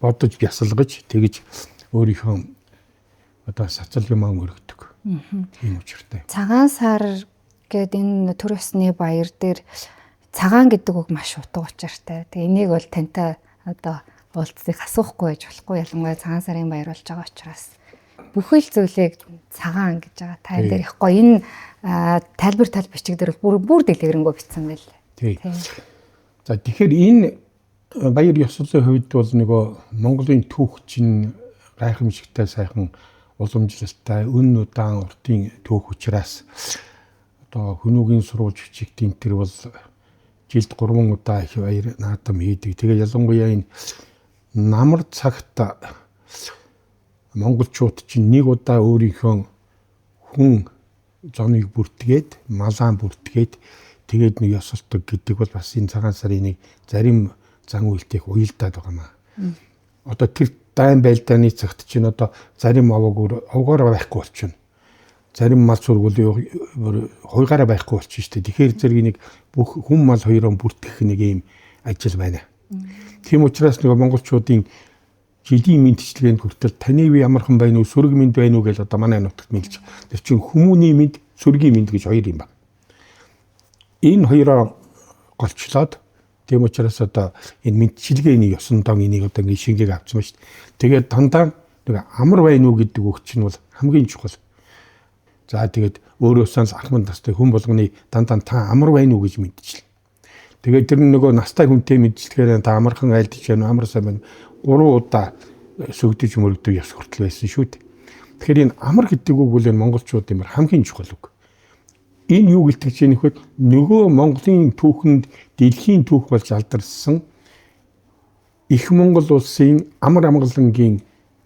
бодож бясалгаж тэгж өөрийнхөө одоо сацл юмаа өргөдөг. Тийм учиртай. Цагаан сар гэдэг энэ төр ёсны баяр дээр цагаан гэдэг үг маш утга учиртай. Тэгээ энийг бол тантай одоо уулзсыг асуухгүй байж болохгүй, ялангуяа цагаан сарын баяр болж байгаа учраас бүхэл зүйлийг цагаан гэж байгаа. Та энэ дээр их гоё энэ тайлбар бичиг дээр бүр дэлгэрэнгүй бичсэн байл. Тийм. За тэгэхээр энэ баяр ёслолын хувьд бол нөгөө Монголын түүх чинь гайхамшигтай сайхан уламжлалтай өн удаан уртын түүх учраас одоо хүмүүгийн сурвалж бичиг тентэр бол жилд 3 удаа их баяр наадам хийдэг. Тэгээ ялангуяа энэ намар цагт монголчууд чинь нэг удаа өөрийнхөө хүн зоныг бүртгээд, малаан бүртгээд тэгээд нэг ёсолдог гэдэг бол бас энэ цагаан сарын нэг зарим зан үйлдэх уялдаад байгаа маа. Одоо тэр дайн байлдааны цагт чинь одоо зарим овгоор байхгүй болчихно. Зарим мал сургуулийн хуйгаараа байхгүй болчих шүү дээ. Тэгэхээр зэрэг нэг бүх хүн мал хоёроо бүртгэх нэг юм ажил байна. Тийм учраас нөгөө монголчуудын жилийн мэдчилгээнд хүртэл таны үе ямархан байна уу, сүрэг мэд байна уу гэж одоо манай нутагт мэлж. Тэр чинь хүмүүний мэд, сүргийн мэд гэж хоёр юм байна. Энэ хоёроо голчлоод тийм учраас одоо энэ мэдчилгээний ёсондоо энийг одоо ингэ шингээг авсан ба шүү дээ. Тэгээд дандаа нэг амар байна уу гэдэг үг чинь бол хамгийн чухал. За тэгээд өөрөөсөө ахмад настай хүн болгоны дандаа та амар байна уу гэж мэдчихлээ. Тэгээд тэр нөгөө настай хүнтэй мэдчихлэхээр та амархан айлдж байна, амар сайн байна. 3 удаа сүгдэж мөрөгдөг ёс хүртэл байсан шүү дээ. Тэгэхээр энэ амар гэдэг үг бол энэ монголчууд юмар хамгийн чухал үг. Энэ юу гэлтэж чинь нэхэд нөгөө Монголын түүхэнд дэлхийн түүх болж алдарсан их Монгол улсын амар амгалангийн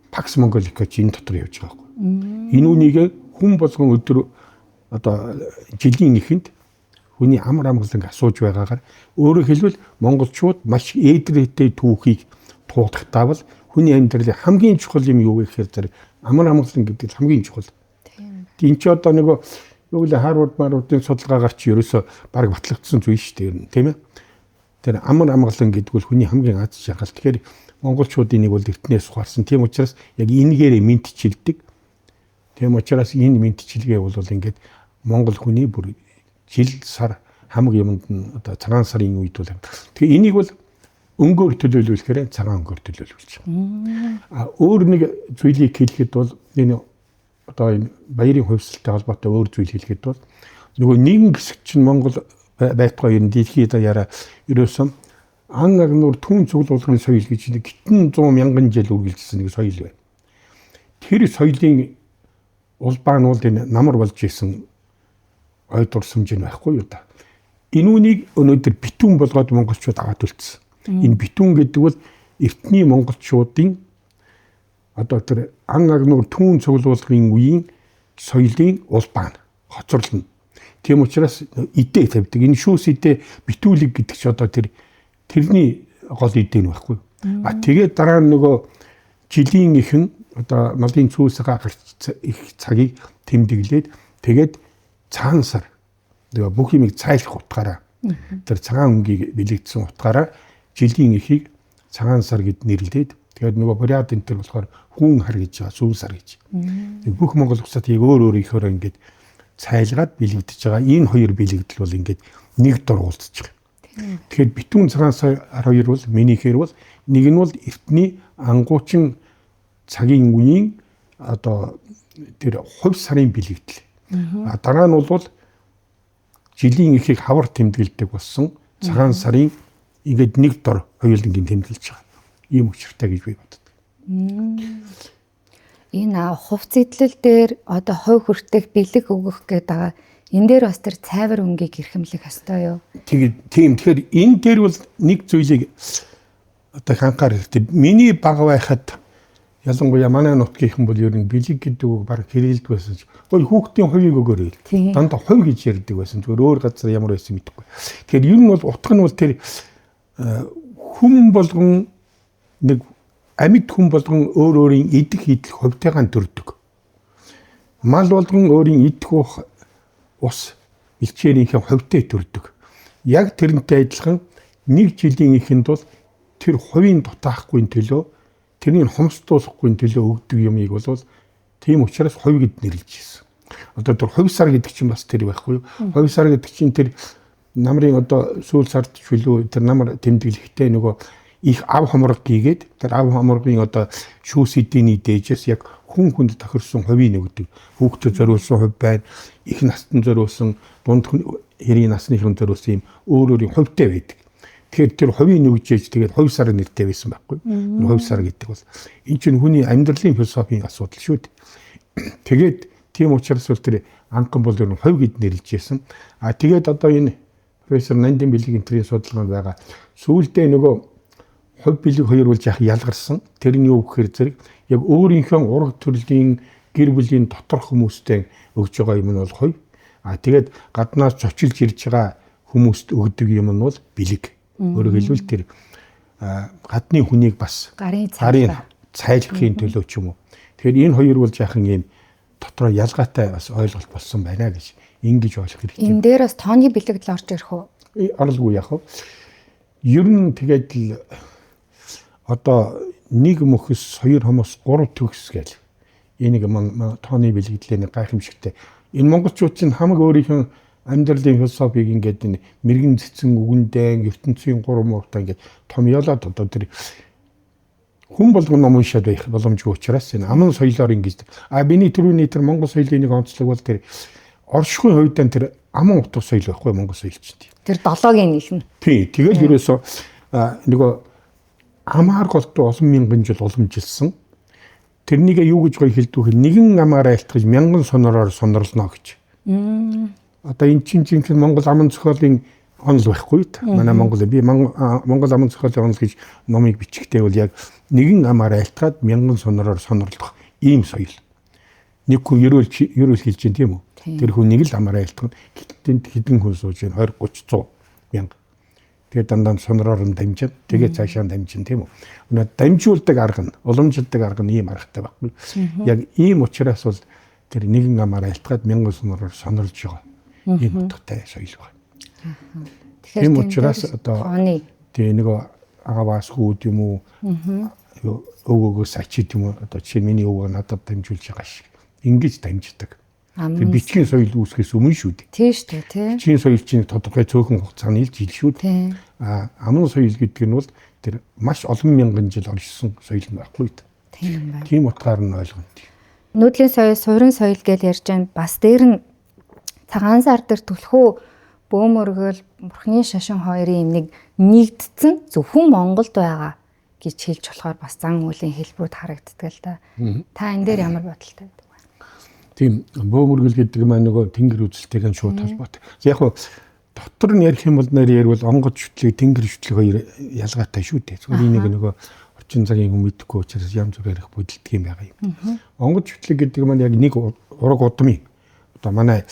Пакс Монголикоч энэ дотор явж байгаа байхгүй. Энэ үнийг хүн болгон өдөр одоо жилийн эхэнд хүний амар амгаланг асууж байгаагаар өөрөөр хэлбэл монголчууд маш ээдрээтэй түүхийг туулахдаа бол хүний амьдралын хамгийн чухал юм юу вэ гэхээр тэр амар амгалан гэдэг нь хамгийн чухал. Тийм ч одоо нөгөө юу вэ Харвард маруудын судалгаагаар чи ерөөсө баг батлагдсан зүйл шүү дээ тийм ээ. Тэр амар амгалан гэдэг бол хүний хамгийн аз жаргал. Тэгэхээр монголчуудын нэг бол эртнээс ухаарсан. Тийм учраас яг энэгээр мэдчилдэг. Тийм учраас энэ мэдчилгээ бол ингээд монгол хүний бүр жил сар хамаг юмд нь одоо цагаан сарын үед бол тэгээ энийг бол өнгөөр төлөөлүүлэхээр цагаан өнгөөр төлөөлүүлж байгаа. А өөр нэг зүйлийг хэлэхэд бол энэ одоо энэ баярын хувьсалтай холбоотой өөр зүйл хэлэхэд бол нөгөө нэгэн хэсэг чинь Монгол байтугай ер нь дэлхийд даяараа ерөөсөн ан агнуур түүн цуглуулгын соёл гэж нэг гитэн 100 мянган жил үргэлжилсэн нэг соёл байна. Тэр соёлын улбаа нь бол энэ намар болж исэн ой дурсамж нь байхгүй юу та. Энүүнийг өнөөдөр битүүн болгоод монголчууд аваад үлдсэн. Энэ битүүн гэдэг бол эртний монголчуудын одоо тэр ан агнуур түүн цуглуулгын үеийн соёлын улбаа нь хоцорлно. Тийм учраас идэ тавьдаг. Энэ шүүс идэ битүүлэг гэдэг чи одоо тэрний гол идэ нь байхгүй. А тэгээд дараа нь нөгөө жилийн ихэн одоо малын цүүсээ гарч их цагийг тэмдэглээд тэгээд цагаан сар нөгөө бүх юмыг цайлах утгаараа тэр цагаан өнгийг бэлэгдсэн утгаараа жилийн ихийг цагаан сар гэд нэрлээд тэгээд нөгөө буряд энэ төр болохоор хүн хар гэж байгаа сүүн сар гэж. Бүх монгол улсад яг өөр өөр ихөөр ингээд цайлгаад бэлэгдэж байгаа. Энэ хоёр бэлэгдэл бол ингээд нэг дор уулзж байгаа. Тэгэхээр битүүн цагаан сар хоёр бол минийхээр бол нэг нь бол эртний ангуучин цагийн үеийн одоо тэр хувь сарын бэлэгдэл. А дараа нь бол жилийн ихийг хавар тэмдэглэдэг болсон цагаан сарын ингээд нэг дор хоёулангийн тэмдэглэж байгаа. Ийм учиртай гэж би боддог. Энэ хувц эдлэл дээр одоо хувь хүртэх бэлэг өгөх гэдэг байгаа. Энэ дээр бас тэр цайвар өнгийг эрхэмлэх ёстой юу? Тэгэхээр энэ дээр бол нэг зүйлийг одоо ханхаар хэрэгтэй. Миний баг байхад ялангуяа манай нутгийнхан бол ер нь бэлэг гэдэг үг баг хэрэгэлдэг байсан. Бол хүүхдийн хувийг өгөөрэй. Дандаа хувь гэж ярьдаг байсан. Зүгээр өөр газар ямар байсан мэдэхгүй. Тэгэхээр ер нь бол утга нь бол тэр хүн болгон нэг амьд хүн болгон өөр өөрийн идэх идэл хувьтайгаан төрдөг. Мал болгон өөрийн идэх ус бэлчээрийнхээ хувьтай төрдөг. Яг тэрнтэй адилхан нэг жилийн ихэнд бол тэр хувийн дутаахгүй төлөө тэрний хомсдуулахгүй төлөө өгдөг юмыг бол тийм учраас хувь гэд нэрлэж ирсэн. Одоо тэр хувь сар гэдэг чинь бас тэр байхгүй юу? Хувь сар гэдэг чинь тэр намрын одоо сүүл сард чөлөө тэр намар тэмдэглэхтэй нөгөө их ав хамраг гийгээд тэр ав хамрагын одоо шүүс эдийн дээжээс яг хүн хүнд тохирсон хувийг өгдөг. Хүүхдэд зориулсан хувь байна. Их настан зориулсан, дунд хэрийн насныхан зориулсан юм өөр өөрийн хувьтай байдаг. Тэгэхээр тэр хувийг нөгжээж тэгээд хувь сар нэртэй байсан байхгүй. Хувь сар гэдэг бол энэ чинь хүний амьдралын философийн асуудал шүү дээ. Тэгээд тийм учраас бол тэр анхан бол ер нь хувь гэд нэрлэж байсан. А тэгээд одоо энэ профессор Нандин Бэлгийн тэрийн судалгаанд байгаа сүүлдээ нөгөө хувь бэлэг хоёр болж яах ялгарсан. Тэр нь юу гэхээр зэрэг яг өөрийнхөө ураг төрлийн гэр бүлийн дотор хүмүүстэй өгж байгаа юм нь бол хувь. А тэгээд гаднаас зочилж ирж байгаа хүмүүст өгдөг юм нь бол бэлэг. Өөрөөр хэлбэл тэр гадны хүнийг бас гарын цайлахын төлөө ч юм уу. Тэгэхээр энэ хоёр бол жаахан ийм дотроо ялгаатай бас ойлголт болсон байна гэж ингэж ойлгох хэрэгтэй. Энэ дээр бас тооны бэлэгдэл орж ирэх үү? Орлгүй яах вэ? Ер нь тэгээд л одоо нэг мөхс, хоёр хомос, гурав төгс гэл. Энийг тооны бэлэгдлээ гайхамшигтай. Энэ монголчууд чинь хамаг өөрийнхөө амьдралын философиг ингээд энэ мэрэгэн цэцэн үгэндээ ертөнцийн гурав муутай ингээд томьёолоод одоо тэр хүн болгон ном уншаад байх боломжгүй учраас энэ аман соёлоор ингэж биний түрүүний тэр монгол соёлын нэг онцлог бол тэр оршихуй хувьд тэр аман утга соёл байхгүй монгол соёл чинь. Тэр долоогийн нэг нь. Тий, тэгэл ерөөсөө нөгөө амаар голтуу олон мянган жил уламжилсан. Тэрнийг юу гэж гоё хэлдэг вэ? Нэгэн амаараа айлтгаж мянган сонороор сонорлно гэж. Одоо энэ чинь Монгол аман зохиолын онол байхгүй та. Манай Монгол би Монгол аман зохиолын онол гэж номыг бичихтэй бол яг нэгэн амаараа айлтгаад мянган сонороор сонорлох ийм соёл. Нэг хүн ерөөл хэлж чинь тийм үү? Тэр хүнийг л амаараа айлтгана. Тэнд хэдэн хүн сууж байна? 20 30 100 мянга. Тэгээд дандаа сонороор нь дамжаад тэгээд цаашаа дамжин тийм үү. Өнөө дамжуулдаг арга нь, уламжилдаг арга нь ийм аргатай байхгүй. Яг ийм учраас бол тэр нэгэн амаараа айлтгаад 1000 сонороор сонирж байгаа. Ийм утгатай соёл байна. Тийм учраас одоо тийм нэг агаваас хүүд юм уу өвгөөс ачид юм уу одоо чинь миний өвгөө надад дамжуулж байгаа шиг ингэж дамждаг. Тэр бичгийн соёл үүсгэхээс өмнө шүү дээ. Тийм шүү дээ, тийм. Бичгийн соёл чинь тодорхой цөөхөн хугацааны жил шүү дээ. Аман соёл гэдэг нь бол тэр маш олон мянган жил оршсон соёл байхгүй. Тийм байна. Тийм утгаар нь ойлгоно. Нүүдлийн соёл, суурин соёл гэж ярьж байна. Бас дээр нь цагаан сар дээр түлхүү бөөмөргөл бурхны шашин хоёрын юм нэг нэгдсэн зөвхөн Монголд байгаа гэж хэлж болохоор бас зан үйлийн хэлбэрүүд харагддаг л да. Та энэ дээр ямар бодолтой байдаг вэ? Тийм бөөмөргөл гэдэг маань нөгөө тэнгэр үзэлтэйгээ шууд холбоотой. Яг хөө дотор нь ярих юм бол ярил онгод шүтлэг, тэнгэр шүтлэг хоёр ялгаатай шүү дээ. Зөвхөн энийг нөгөө орчин цагийн хүн мэдэхгүй учраас янз бүр ярих бодолдг юм байгаа юм. Онгод шүтлэг гэдэг маань яг нэг ураг удмын одоо манай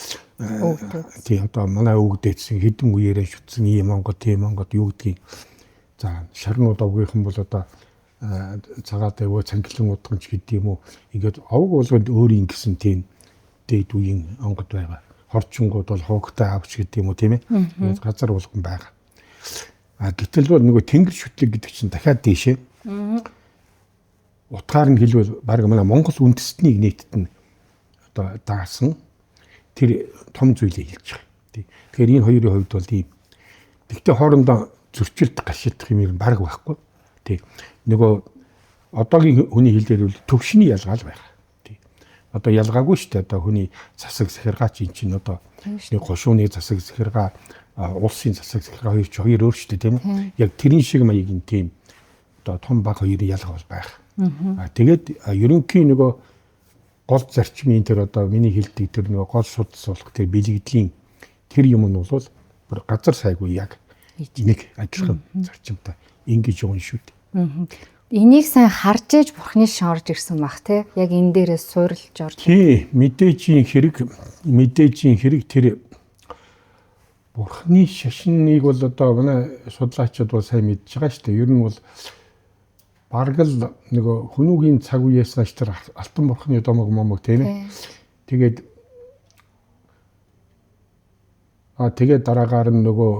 тийм одоо манай өвгдээдсэн хэдэн үеэрээ шүтсэн ийм онгод тийм онгод юу гэдгийг за шарнууд овгийнхан бол одоо цагаатай өвөө цангилан удганч гэдэг юм уу ингээд овг болгонд өөрийн гэсэн тийм дээд үеийн онгод байгаа. Хорчингууд бол хоогтой авч гэдэг юм уу тийм ээ. Тэгээд газар болгон байгаа. Гэтэл бол нөгөө тэнгэр шүтлэг гэдэг чинь дахиад дээшээ. Утгаар нь хэлбэл баг манай Монгол үндэстнийг нийтэд нь одоо даасан тэр том зүйлийг хэлж байгаа. Тэгэхээр энэ хоёрын хувьд бол ийм. Тэгтээ хоорондоо зөрчилд гашилдах юм баг байхгүй. Тий. Нөгөө одоогийн хүний хэлээр бол төвшний ялгаа л байгаа. Тий. Одоо ялгаагүй шүү дээ. Одоо хүний засаг захиргаа чинь одоо нэг гошууны засаг захиргаа, улсын засаг захиргаа хоёр өөр шүү дээ тийм үү? Яг тэрэн шиг маягийн тийм одоо том баг хоёрын ялгаа бол байх. Тэгээд ерөнхийн нөгөө гол зарчмын тэр одоо миний хэлдэг тэр нөгөө гол судас болох тэр бэлэгдлийн тэр юм нь бол бүр газар сайгүй яг нэг адилхан зарчимтай ингэж явна шүү дээ. Энийг сайн харж ээж бурхны шорж ирсэн бах те. Яг энэ дээрээс суурилж орж. Тий, мэдээжийн хэрэг тэр бурхны шашиныг бол одоо манай судлаачид бол сайн мэдж байгаа шүү дээ. Ер нь бол бараг л нөгөө хүмүүгийн цаг үеэс нааш тэр алтан бурхны домог момог тийм ээ. Тэгээд дараагаар нь нөгөө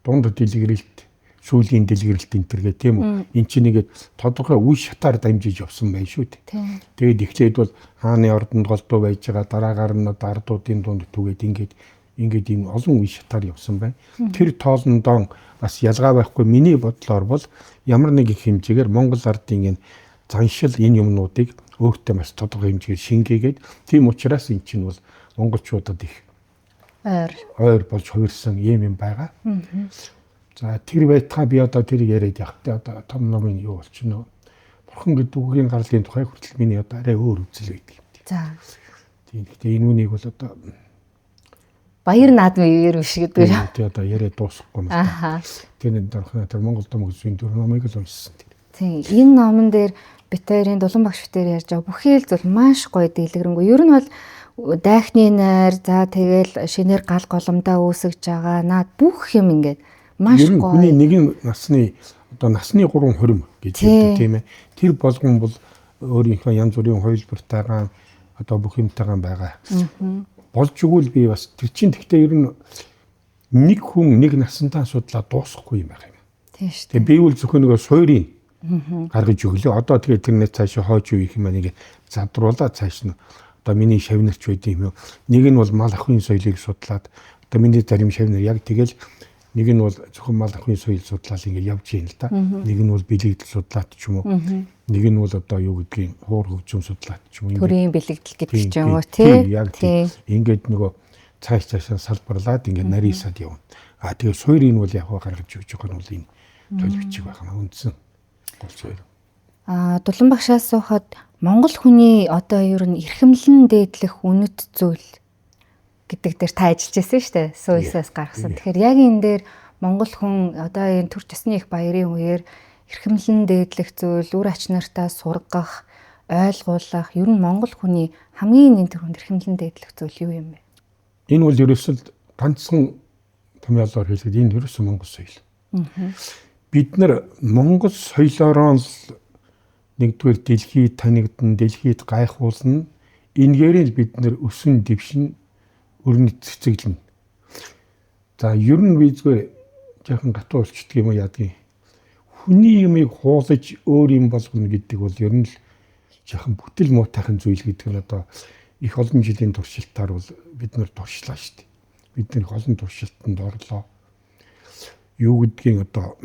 дунд дэлгэрэлт, сүүлийн дэлгэрэлт энэ төр гэх тийм үү. Энд чинь нэгэд тодорхой үе шатаар дамжиж явсан байх шүү дээ. Тэгээд эхлээд бол хааны ордонд голдуу байж байгаа дараагаар нь ардуудын дунд түгээд ингээд ийм олон үе шатаар явсан байна. Тэр тоолондоо бас ялгаа байхгүй миний бодлоор бол ямар нэг их хэмжээгээр Монгол ардын энэ заншил энэ юмнуудыг өөртөө бас тодорхой хэмжээгээр шингээгээд тийм учраас эн чинь бол монголчуудад их ойр болж хувирсан юм байгаа. За тэр байтугай би одоо тэрийг яриад явах. Одоо том номын юу болчихно. Бурхан гэдэг үгийн гарлын тухай хүртэл миний одоо арай өөр үзэл байдаг юм. За. Тийм. Гэхдээ энэ үнийг бол одоо баяр наадмын үеэр биш гэдэг. Тийм одоо яриад дуусахгүй байна. Тэр Монгол том үгийн дөрөв номыг л уншсан. Тийм. Энэ номон дээр бит хоёрын дулан багш битээр ярьж байгаа бүхий л зүйл маш гоё дэлгэрэнгүй. Ер нь бол дайхны найр за тэгэл шинээр гал голомдоо үүсгэж байгаа наад бүх юм ингээд маш гоё. Хүний нэгэн насны 3 хурим гэж хэлдэг тийм ээ. Тэр болгон бол өөрийнхөө янз бүрийн хувилбартайгаа одоо бүх юмтайгаа байгаа. Болж игэл би бас тэр чинь гэхдээ ер нь нэг хүн нэг насантаа судлаа дуусахгүй юм байна. Тийм шүү. Тэгээ би үл зөвхөн нэг суурийг гаргаж өглөө. Одоо тэгээ тэрнээ цаашаа хойч юу их юм нэг задруулаад цааш нь одоо миний шавнарч байд юм юу. Нэг нь бол мал ахын соёлыг судлаад одоо миний зарим шавнар яг тэгэл нэг нь бол зөвхөн мал ахын соёл судлаад ингэ явж юм л да. Нэг нь бол бэлэгдэл судлаад ч юм уу. Нэг нь бол одоо юу гэдгийг хуур хөгжим судлаад ч юм уу. Төрийн бэлэгдэл гэдэг ч юм уу тий. Ингээд нөгөө цаашаа салбарлаад ингэ нарийсаад явна. Тэгээ суурийг бол яг гаргаж өгч байгаа нь бол энэ тойл бичиг байна. Үндсэн гол суурь. Дулан багшаас суухад Монгол хүний одоо ер нь эрхэмлэн дээдлэх үнэт зүйл гэдэг дээр та ажиллаж байсан шүү дээ. Сууисаас гаргасан. Тэгэхээр яг энэ дээр Монгол хүн одоо энэ төр төсний их баярын үеэр эрхэмлэн дээдлэх зүйл, үр ач нартаа сургах, ойлгуулах, ер нь Монгол хүний хамгийн энэ төр хүнд эрхэмлэн дээдлэх зүйл юу юм бэ? Энэ бол ерөөсөө ганцхан томьёолоор хэлэхэд энэ ерөөсөө Монгол соёл. Бид нар Монгол соёлоороо л нэгдүгээр дэлхийд танигдан, дэлхийд гайхуулна. Энгээр л бид нар өсөн дэвшин өрнөд цэцэглэнэ. За ер нь би зүгээр жоохон гатуу болчихдөг юм яадгийн. Хүний юмыг хуулаж өөр юм болгоно гэдэг бол ер нь л жоохон бүтэл муутайхан зүйл гэдэг нь одоо их олон жилийн туршилтаар бол бид нар туршлаа шүү дээ. Бид нар олон туршилтанд орлоо. Юу гэдгийг одоо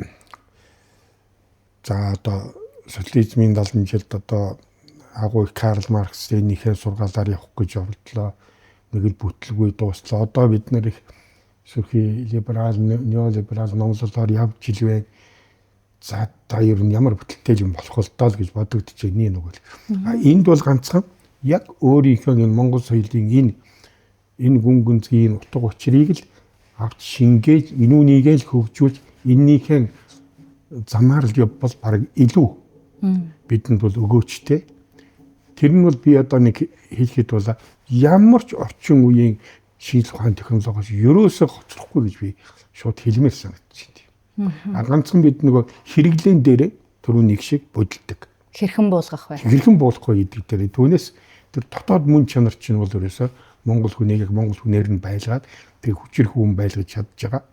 за одоо социализмын 70 жилд одоо агуу Карл Маркс энийхээ сургаалаар явах гэж оролдлоо. Нэг л бүтлгүй дуслаа. Одоо бид нар их сүүхийн либерал, неолиберал номлолоор явж илвэ. За та ер нь ямар бүтэлтэй юм болох вэ даа гэж бодогдож байна нэг үл. Энд бол ганцхан яг өөрийнхөө энэ Монгол соёлын энэ гүн гүнзгий утга учирыг л авч шингээж, энүүнийг л хөгжүүлж, эннийхээ замаар л явбал баг илүү бидэнд бол өгөөчтэй. Тэр нь бол би одоо нэг хэлэхэд бол ямар ч орчин үеийн шинжлэх ухааны технологиос ерөөсөө хоцрохгүй гэж би шууд хэлмээр санагдчих. Ганцхан бид нөгөө хэрэглэн дээр түрүү нэг шиг бодилдог. Хэрхэн буулгах вэ? Хэрхэн буулгах вэ гэдэг дээр түүнээс тэр дотоод мөн чанар чинь бол ерөөсөө Монгол хүнийг Монгол хүнээр нь байлгаад тэр хүчрэх хүн байлгаж чадж байгаа.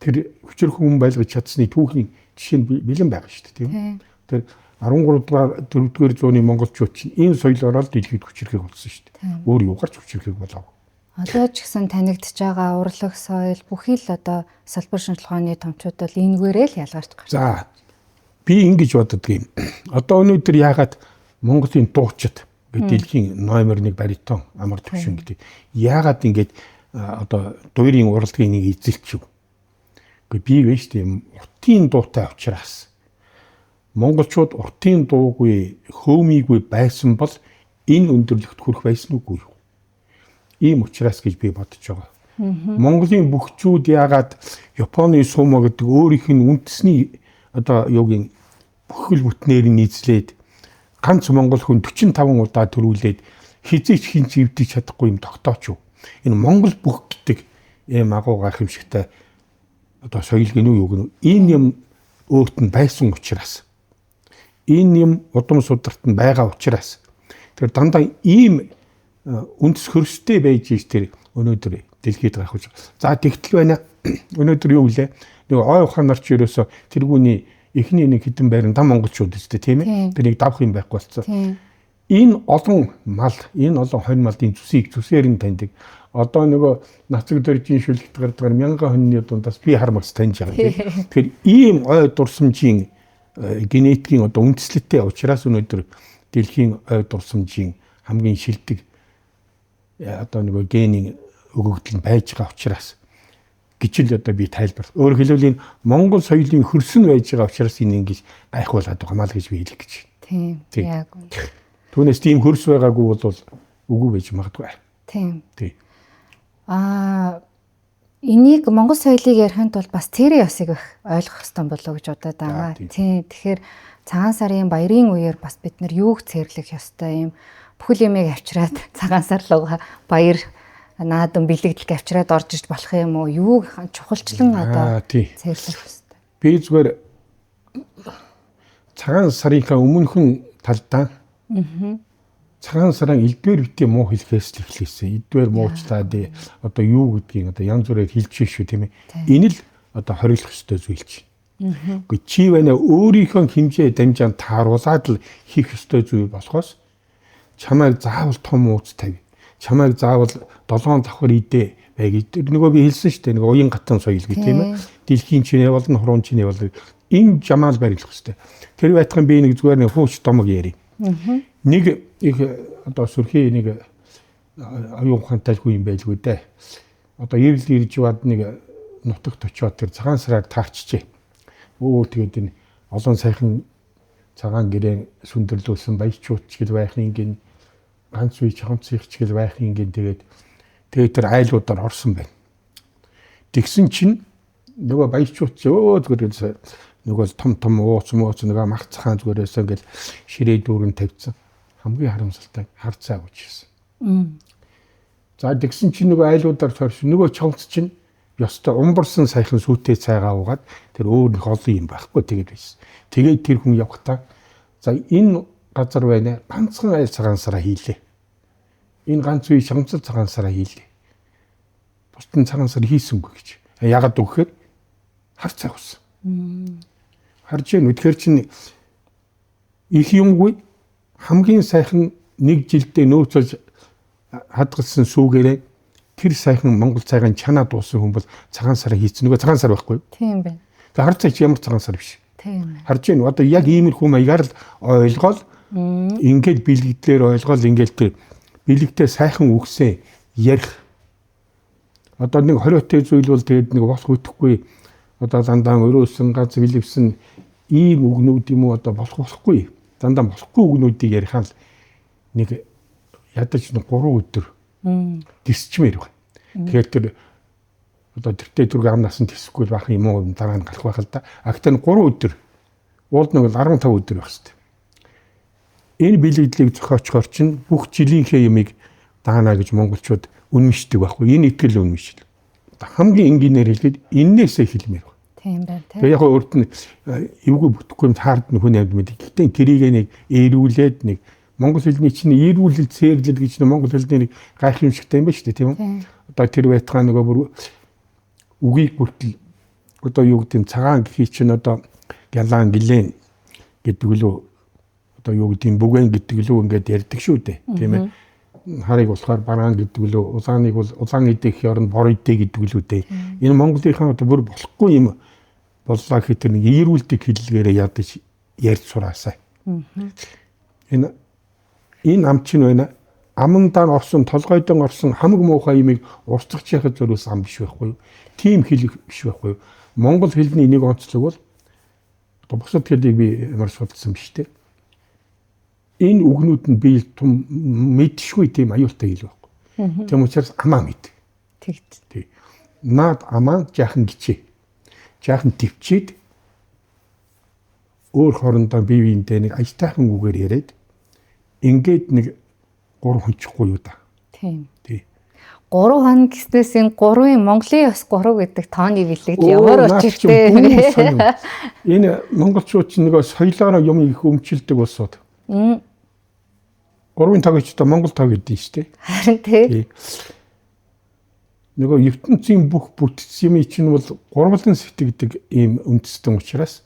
Тэр хүчрэх хүн байлгаж чадсны түүхний жишээ нь бэлэн байгаа шүү дээ, тийм үү? Тэр 13 дугаар 4-р зууны монголчууд чинь энэ соёлоор л дэлхийд хүчрэхийг болсон шүү дээ. Өөр юугаарч хүчрэхийг болов. Одоо ч гэсэн танигдж байгаа урлаг соёл бүхий л одоо салбар шинжилгээ ухааны томчууд бол энэгээрээ л ялгарч гарч. За би ингэж боддог юм. Одоо өнөөдөр яагаад Монголын дуучид дэлхийн номер 1 баритон амар төвшин гэдэг. Яагаад ингэж одоо дуурийн урлагийн нэг эзэлч юу? Гэхдээ би вэ шүү дээ уртын дуутай учраас монголчууд уртын дуугүй хөөмийгүй байсан бол энэ өндөрлөгт хүрэх байсан үгүй юу? Ийм учраас гэж би бодож байгаа. Монголын бүхчүүд яагаад Японы сумо гэдэг өөрийнх нь үндэсний одоо юугийн бүхэл бүтнээр нь нийцлээд ганц монгол хүн 45 удаа төрүүлээд хизээч хин живдэж чадахгүй юм тогтооч юу. Энэ монгол бүх гэдэг ийм агуу гайхамшигтай одоо соёл гинүү юу гэнэ. Энэ юм өөрт нь байсан учраас энэ юм удам сударт нь байгаа учраас тэр дандаа ийм үндэс хөрстэй байж ш тэр өнөөдөр дэлхийд гайхуулж. За тэгтэл байна. Өнөөдөр юу гэлээ? Нэг ой ухаанаар ч ерөөсө тэргүүний эхний нэг хэдэн байран дам монголчууд өстэй тийм ээ. Тэрийг давах юм байхгүй болцсон. Энэ олон мал, энэ олон хонь малын зүсээр нь таньдаг. Одоо нөгөө нацаг дөржийн шүлэгт гардаг мянган хоньны дундаас би хармагс таньж байгаа тийм. Тэгэхээр ийм ой дурсамжийн генетикийн одоо үндэслэлтэй учраас өнөөдөр дэлхийн ой дурсамжийн хамгийн шилдэг одоо нөгөө генийн өгөгдөл нь байж байгаа учраас гэж л одоо би тайлбар. Өөрөөр хэлбэл энэ Монгол соёлын хөрсөн байж байгаа учраас энэ ингэж гайхуулаад байгаа маа л гэж би хэлэх гэж. Тийм. Яг үнэ. Түүнээс тийм хөрс байгаагүй бол үгүй байж магадгүй. Тийм. Энийг Монгол соёлыг яриханд бол бас тэрийн ёсыг их ойлгох хэрэгтэй болоо гэж бодоод байгаа. Тийм. Тэгэхээр цагаан сарын баярын үеэр бас бид нар юуг цэрлэх ёстой юм. Бүхэл юмыг авчираад цагаан сар руугаа баяр наадам бэлэгдэл авчираад орж иж болох юм уу? Юуг чухалчлан одоо цэрлэх ёстой. Би зүгээр цагаан сарынхаа өмнөхөн талдаа цагаан сарын элдвэр битээ муу хэлхээс л эхлэсэн. Элдвэр муучлаад одоо юу гэдгийг одоо янз бүрээр хэлж шүү тийм ээ. Энэ л одоо хориглох ёстой зүйл чинь. Гэхдээ чи байна өөрийнхөө хэмжээ дамжаан тааруулаад л хийх ёстой зүйл болохоос чамайг заавал том ууц тавь. Чамайг заавал 7 давхар идэ бай гэж нөгөө би хэлсэн шүү дээ. Нэг уян гатан соёл гэх тийм ээ. Дэлхийн чинээ болон хурууны чинээ бол энэ жамаал барилах ёстой. Тэр байтхан би нэг зүгээр нэг хууч томог яри. Нэг их одоо сүрхий нэг аюун ухаантай хүн юм байлгүй дээ. Одоо ирэл ирж бод нэг нутагт очиод тэр цагаан сараар таарчжээ. Тэгээд энэ олон сайхан цагаан гэрээ сүндэрлүүлсэн баячууд ч гэл байх нэг ганц үе чонцгийч гэл байх нэг тэгээд тэр айлуудаар орсон байна. Тэгсэн чинь нөгөө баячууд ч зүгээр нөгөө том ууц нөгөө мах цахаан зүгээрээс ингээл ширээ дүүрэн тавьсан. Хамгийн харамсалтай харцаа өгч ирсэн. За тэгсэн чинь нөгөө айлуудаар сорьш нөгөө чавц чинь ёстой умбарсан саяхан сүйтэй цайгаа уугаад тэр өөр нэг олон юм байхгүй тэгээд байсан. Тэгээд тэр хүн явхдаа за энэ газар байна. Ганцхан айл цагаансараа хийлээ. Энэ ганц үе шамцал цагаансараа хийлээ. Бусдын цагаансар хийсэнгүй гэж. Ягаад өгөхээр хар цаг ус. Харж яа нүдхэр чинь их юмгүй хамгийн сайхан нэг жилдээ нөөцөж хадгалсан сүүгээрээ тэр сайхан Монгол цайгийн чанаа дуусан хүн бол цагаан сараа хийцэн нөгөө цагаан сар байхгүй. Тийм байна. Тэгээ хар цаг ямар цагаан сар биш. Тийм. Харж байна. Одоо яг иймэрхүү маягаар л ойлгоол ингээд бэлэгдлэр ойлгоол ингээд тэр бэлэгтээ сайхан үгсэн ярих. Одоо нэг хориотой зүйл бол тэгээд нэг болох үтэхгүй. Одоо дандаа өрөөсөн ганц бэлэвсэн ийм үгнүүд юм уу одоо болохгүй. Дандаа болохгүй үгнүүдийг ярихаар нэг ядаж нэг 3 өдөр тисчмээр байна. Тэгэхээр тэр одоо тэртээ түрг ам насан тисэхгүй байх юм уу дараа нь гарах байх л да. Агтаа 3 өдөр уулд нэг 15 өдөр байх хэрэгтэй. Энэ бэлэгдлийг зохиочхоор чинь бүх жилийнхээ юмыг даана гэж монголчууд үнэмшдэг байхгүй. Энэ итгэл үнэмшил. Хамгийн энгийнээр хэлгээд эннээсээ хэлмээр байна. Тийм байна. Тэгээ яг өөрт нь эвгүй бүтэхгүй юм таард нь хүн амьд мэд. Гэхдээ тэрийг нэг эрүүлээд нэг монгол хэлний чинь эрүүлэл цээрлэл гэж нэг монгол хэлний нэг гайхамшигтай юм ба шүү дээ тийм үү? Одоо тэр байтугай нөгөө бүр үгийг бүртэл одоо юу гэдэг нь цагаан гэхий чинь одоо гялаан гэлэн гэдэг лөө одоо юу гэдэг нь бүгэн гэдэг лөө ингээд ярьдаг шүү дээ тийм ээ. Харыг болохоор бараан гэдэг лөө улааныг бол улаан идэх ёрон бор идэх гэдэг лөө дээ. Энэ монголынхаа одоо бүр болохгүй юм боллоо гэхэд тэр нэг эрүүлдэг хэллэгээрээ ядаж ярьж сураасаа. Энэ ам чинь байна. Амандаа орсон, толгойдон орсон хамаг муухай юмыг урсгах яхад зөрөөс ам биш байхгүй юу? Тим хэл биш байхгүй юу? Монгол хэлний нэг онцлог бол одоо бусад хэлийг би ямар судалсан биш те. Энэ үгнүүд нь би том мэдшгүй тийм аюултай хэл байхгүй. Тийм учраас амаа мэд. Тэгт. Наад амаа жаахан гिचээ. Жаахан төвчээд өөр хоорондоо бие биентэй нэг аятайхан үгээр яриад ингээд нэг 3 хүнчихгүй юу да. Тийм. Тий. 3 хоног гэснээс энэ 3-ын Монголын бас 3 гэдэг тооны бэлэгдэл ямар учиртай вэ? Энэ монголчууд чинь нөгөө соёлоороо юм их өмчилдэг болсоод. 3-ын таг гэж одоо Монгол таг гэдэг нь шүү дээ. Харин тий. Нөгөө ертөнцийн бүх бүтц юм чинь бол гурвалан сэтгэдэг ийм үндэстэн учраас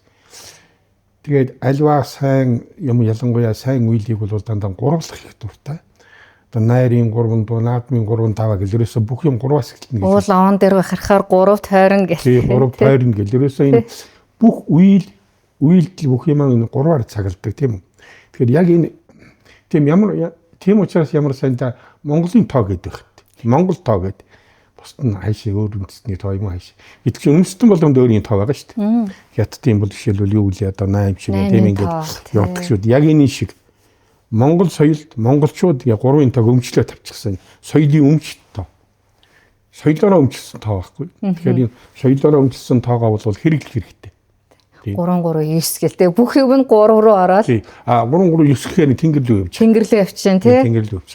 тэгээд альва сайн юм ялангуяа сайн үйлийг бол дандаа гурвлах их дуртай. Одоо найрын 3 дуу, наадмын 3 5 гэл ерөөсө бүх юм 3-аас эхэлнэ гэж. Уул аван дээр харахаар 3 тойрон гэх. Тий 3 тойрон гэл ерөөсө энэ бүх үйлдэл бүх юм энэ 3-аар цагалдаг тийм үү. Тэгэхээр яг энэ тийм учраас ямар сайн та Монголын тоо гэдэг хэрэгтэй. Монгол тоо гэдэг. Бусд нь хайшаа өөр үндэсний тоо юм хайшаа. Гэтэл чи үндэстэн болгонд өөрийн тоо байгаа шүү дээ. Хятадын бол жишээлбэл юу вэ одоо 8 шиг тийм ингээд явдаг шүү дээ. Яг энэ шиг Монгол соёлд монголчууд яг 3-ын тог өмчлөө тавьчихсан. Соёлын өмч тоо. Соёлоороо өмчлсөн тоо байхгүй. Тэгэхээр энэ соёлоороо өмчлсөн тоогоо бол хэрэглэх хэрэгтэй. 339 гэлтэй бүх юм нь 3 руу ороод. Тий. 339 гэхээр тэнгэрлүү явж. Тэнгэрлүү явчихна тий. Тэнгэрлүү явж.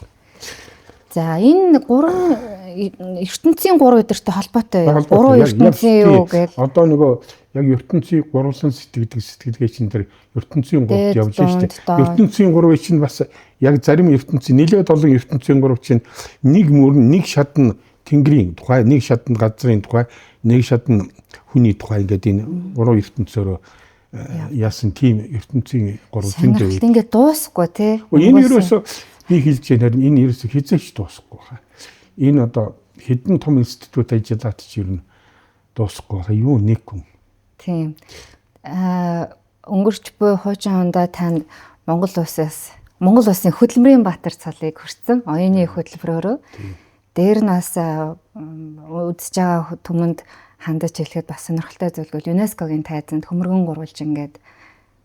За энэ 3 ертөнцийн 3 өдөртэй холбоотой. 3 ертөнцийн юу гэж. Одоо нөгөө яг ертөнцийг гурван сэтгэлгээ чинь тэр ертөнцийн 3-т явж штэ. Ертөнцийн 3 чинь бас яг зарим ертөнцийн нэлээд олон ертөнцийн 3 чинь нэг мөрөн нэг шатн тэнгэрийн тухай, нэг шатн газрын тухай, нэг шатн хүний тухай ингээд энэ 3 ертөнцөөрөө яасан тийм ертөнцийн 3 зөндөө. Ингээд дуусахгүй тий. Энэ ерөөсөө би хэлж байгаа харин энэ ерөөсөө хизээч дуусахгүй хаа. Энэ одоо хэдэн том институт ажиллаад ч ер нь дуусахгүй хаа. Юу нэг хүн. Тийм. Өнгөрч буй хуучин хондоо танд Монгол улсын хөдөлмөрийн Баатар цалыг хүрсэн. Оюуны хөтөлбөрөөрөө. Дээр нь бас үзэж байгаа түмэнд хандаж хэлэхэд бас сонирхолтой зүйл бол ЮНЕСКОгийн тайзанд хөмөргөн гурвалж ингээд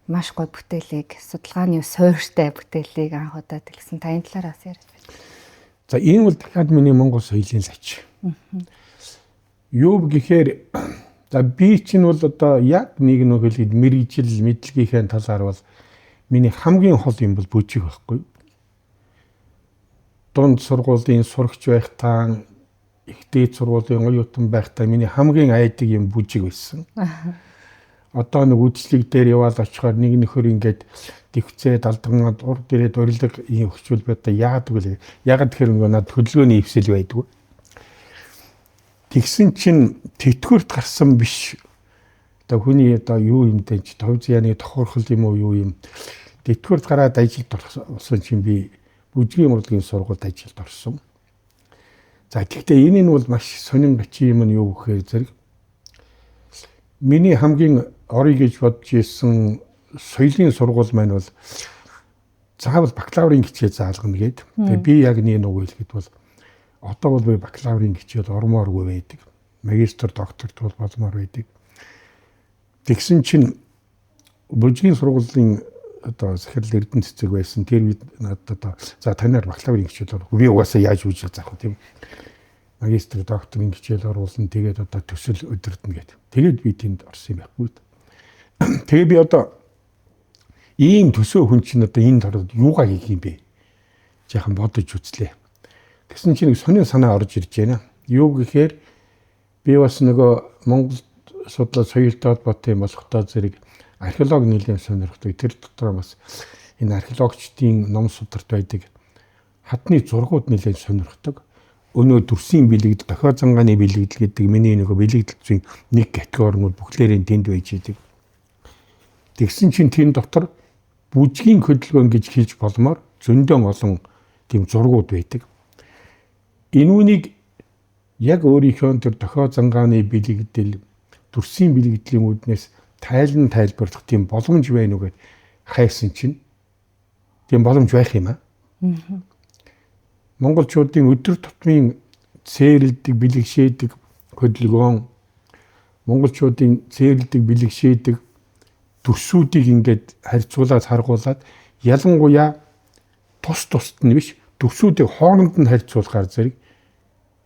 маш гоё бүтээлийг судалгааны суурьтай бүтээлийг анх удаа дэлгэсэн. Та энэ талаар бас яриад байна. За энэ бол дахиад миний Монгол соёлын лач. Юу гэхээр за би чинь бол одоо яг нэг хэлээд мэрэгжил мэдлэгийнхээ талаар бол миний хамгийн хол юм бол бүжиг байхгүй. дунд сургуулийн сурагч байхдаа их дээд сургуулийн оюутан байхдаа миний хамгийн айдаг юм бүжиг байсан. Одоо нэг үдшилэг дээр яваад очихоор нэг нөхөр ингээд дэвцээ далдангаад урд ирээд урилга ийм өгчүүл байда яадаг вэ? Ягаад тэгэхээр нөгөө над хөдөлгөөний ивсэл байдгүй. Тэгсэн чинь тэтгэврт гарсан биш. Одоо хүний одоо юу юм дэж тов зяаны тохиорхол юм уу юу юм. Тэтгэврт гараад ажилд орсон чинь би бүжгийн урлагийн сургуульд ажилд орсон. За гэхдээ энэ нь бол маш сонин гачи юм нь юу гэхээр зэрэг миний хамгийн орё гэж бодож исэн соёлын сургууль маань бол заавал бакалаврын хичээл заалгана гээд. Тэгээ би яг нэг хэлэхэд бол одоо бол би бакалаврын хичээл ормооргүй байдаг. Магистр, докторт бол болмоор байдаг. Тэгсэн чинь бүжгийн сургуулийн одоо захирал эрдэнэ цэцэг байсан. Тэр үед надад одоо за танаар бакалаврын хичээл орох. Би угаасаа яаж үүсгэж заах вэ тийм. Магистр, докторын хичээл оруулсан. Тэгээд одоо төсөл өдөрдөн гээд. Тэгээд би тэнд орсон юм байхгүй. Тэгээ би одоо ийм төсөө хүн чинь одоо энэ төрөд юугаа хийх юм бэ? Жаахан бодож үзлээ. Тэгсэн чинь нэг сонин санаа орж ирж байна. Юу гэхээр би бас нөгөө Монгол судлаад соёлтой холбоотой болохтой зэрэг археолог нэлийн сонирхдаг. Тэр дотор бас энэ археологчдын ном сударт байдаг хатны зургууд нэлийн сонирхдаг. Өнөө дүрсийн бэлэгдэл, дохио зангааны бэлэгдэл гэдэг миний нөгөө бэлэгдэл зүйн нэг категоринууд бүхлээрээ тэнд байж идэг. Тэгсэн чинь тийм дотор бүжгийн хөдөлгөөн гэж хэлж болмоор зөндөө олон тийм зургууд байдаг. Энүүнийг яг өөрийнхөө тэр дохио зангааны бэлэгдэл, дүрсийн бэлэгдлийн үүднээс тайлбарлах тийм боломж байна уу гэд хайсан чинь тийм боломж байх юм аа. Монголчуудын өдөр тутмын цээрэлдэг, бэлэгшээдэг хөдөлгөөн, монголчуудын цээрэлдэг, бэлэгшээдэг дүрсүүдийг ингээд харьцуулаад харгуулад ялангуяа тусд нь биш дүрсүүдийг хооронд нь харьцуулахаар зэрэг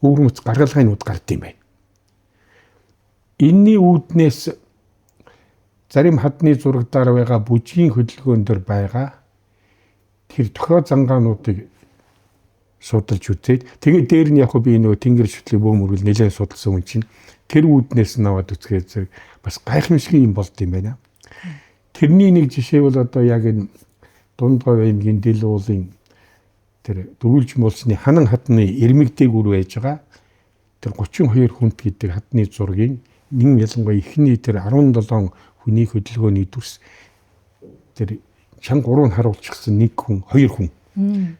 өвөрмөц гаргалгаанууд гард юм байна. Энийний үүднээс зарим хадны зурагдаар байгаа бүжгийн хөдөлгөөн төр байгаа тэр дохио зангаануудыг судалж үзээд тэгээд дээр нь яг би нөгөө тэнгэр шүтлийн бөөмөргөл нэлээд судалсан хүн чинь тэр үүднээс наваад үзгээд зэрэг бас гайхамшиг юм болд юм байна. Тэрний нэг жишээ бол одоо яг энэ дунд говийн дэл уулын тэр дөрвөлж муулсны ханан хатны ирмэг дээгүүр байж байгаа тэр 32 хүнт гэдэг хатны зургийг нэг ялангуяа ихний тэр 17 хүний хөдөлгөөний дүрс тэр чанга 3 харуулчихсан нэг хүн 2 хүн.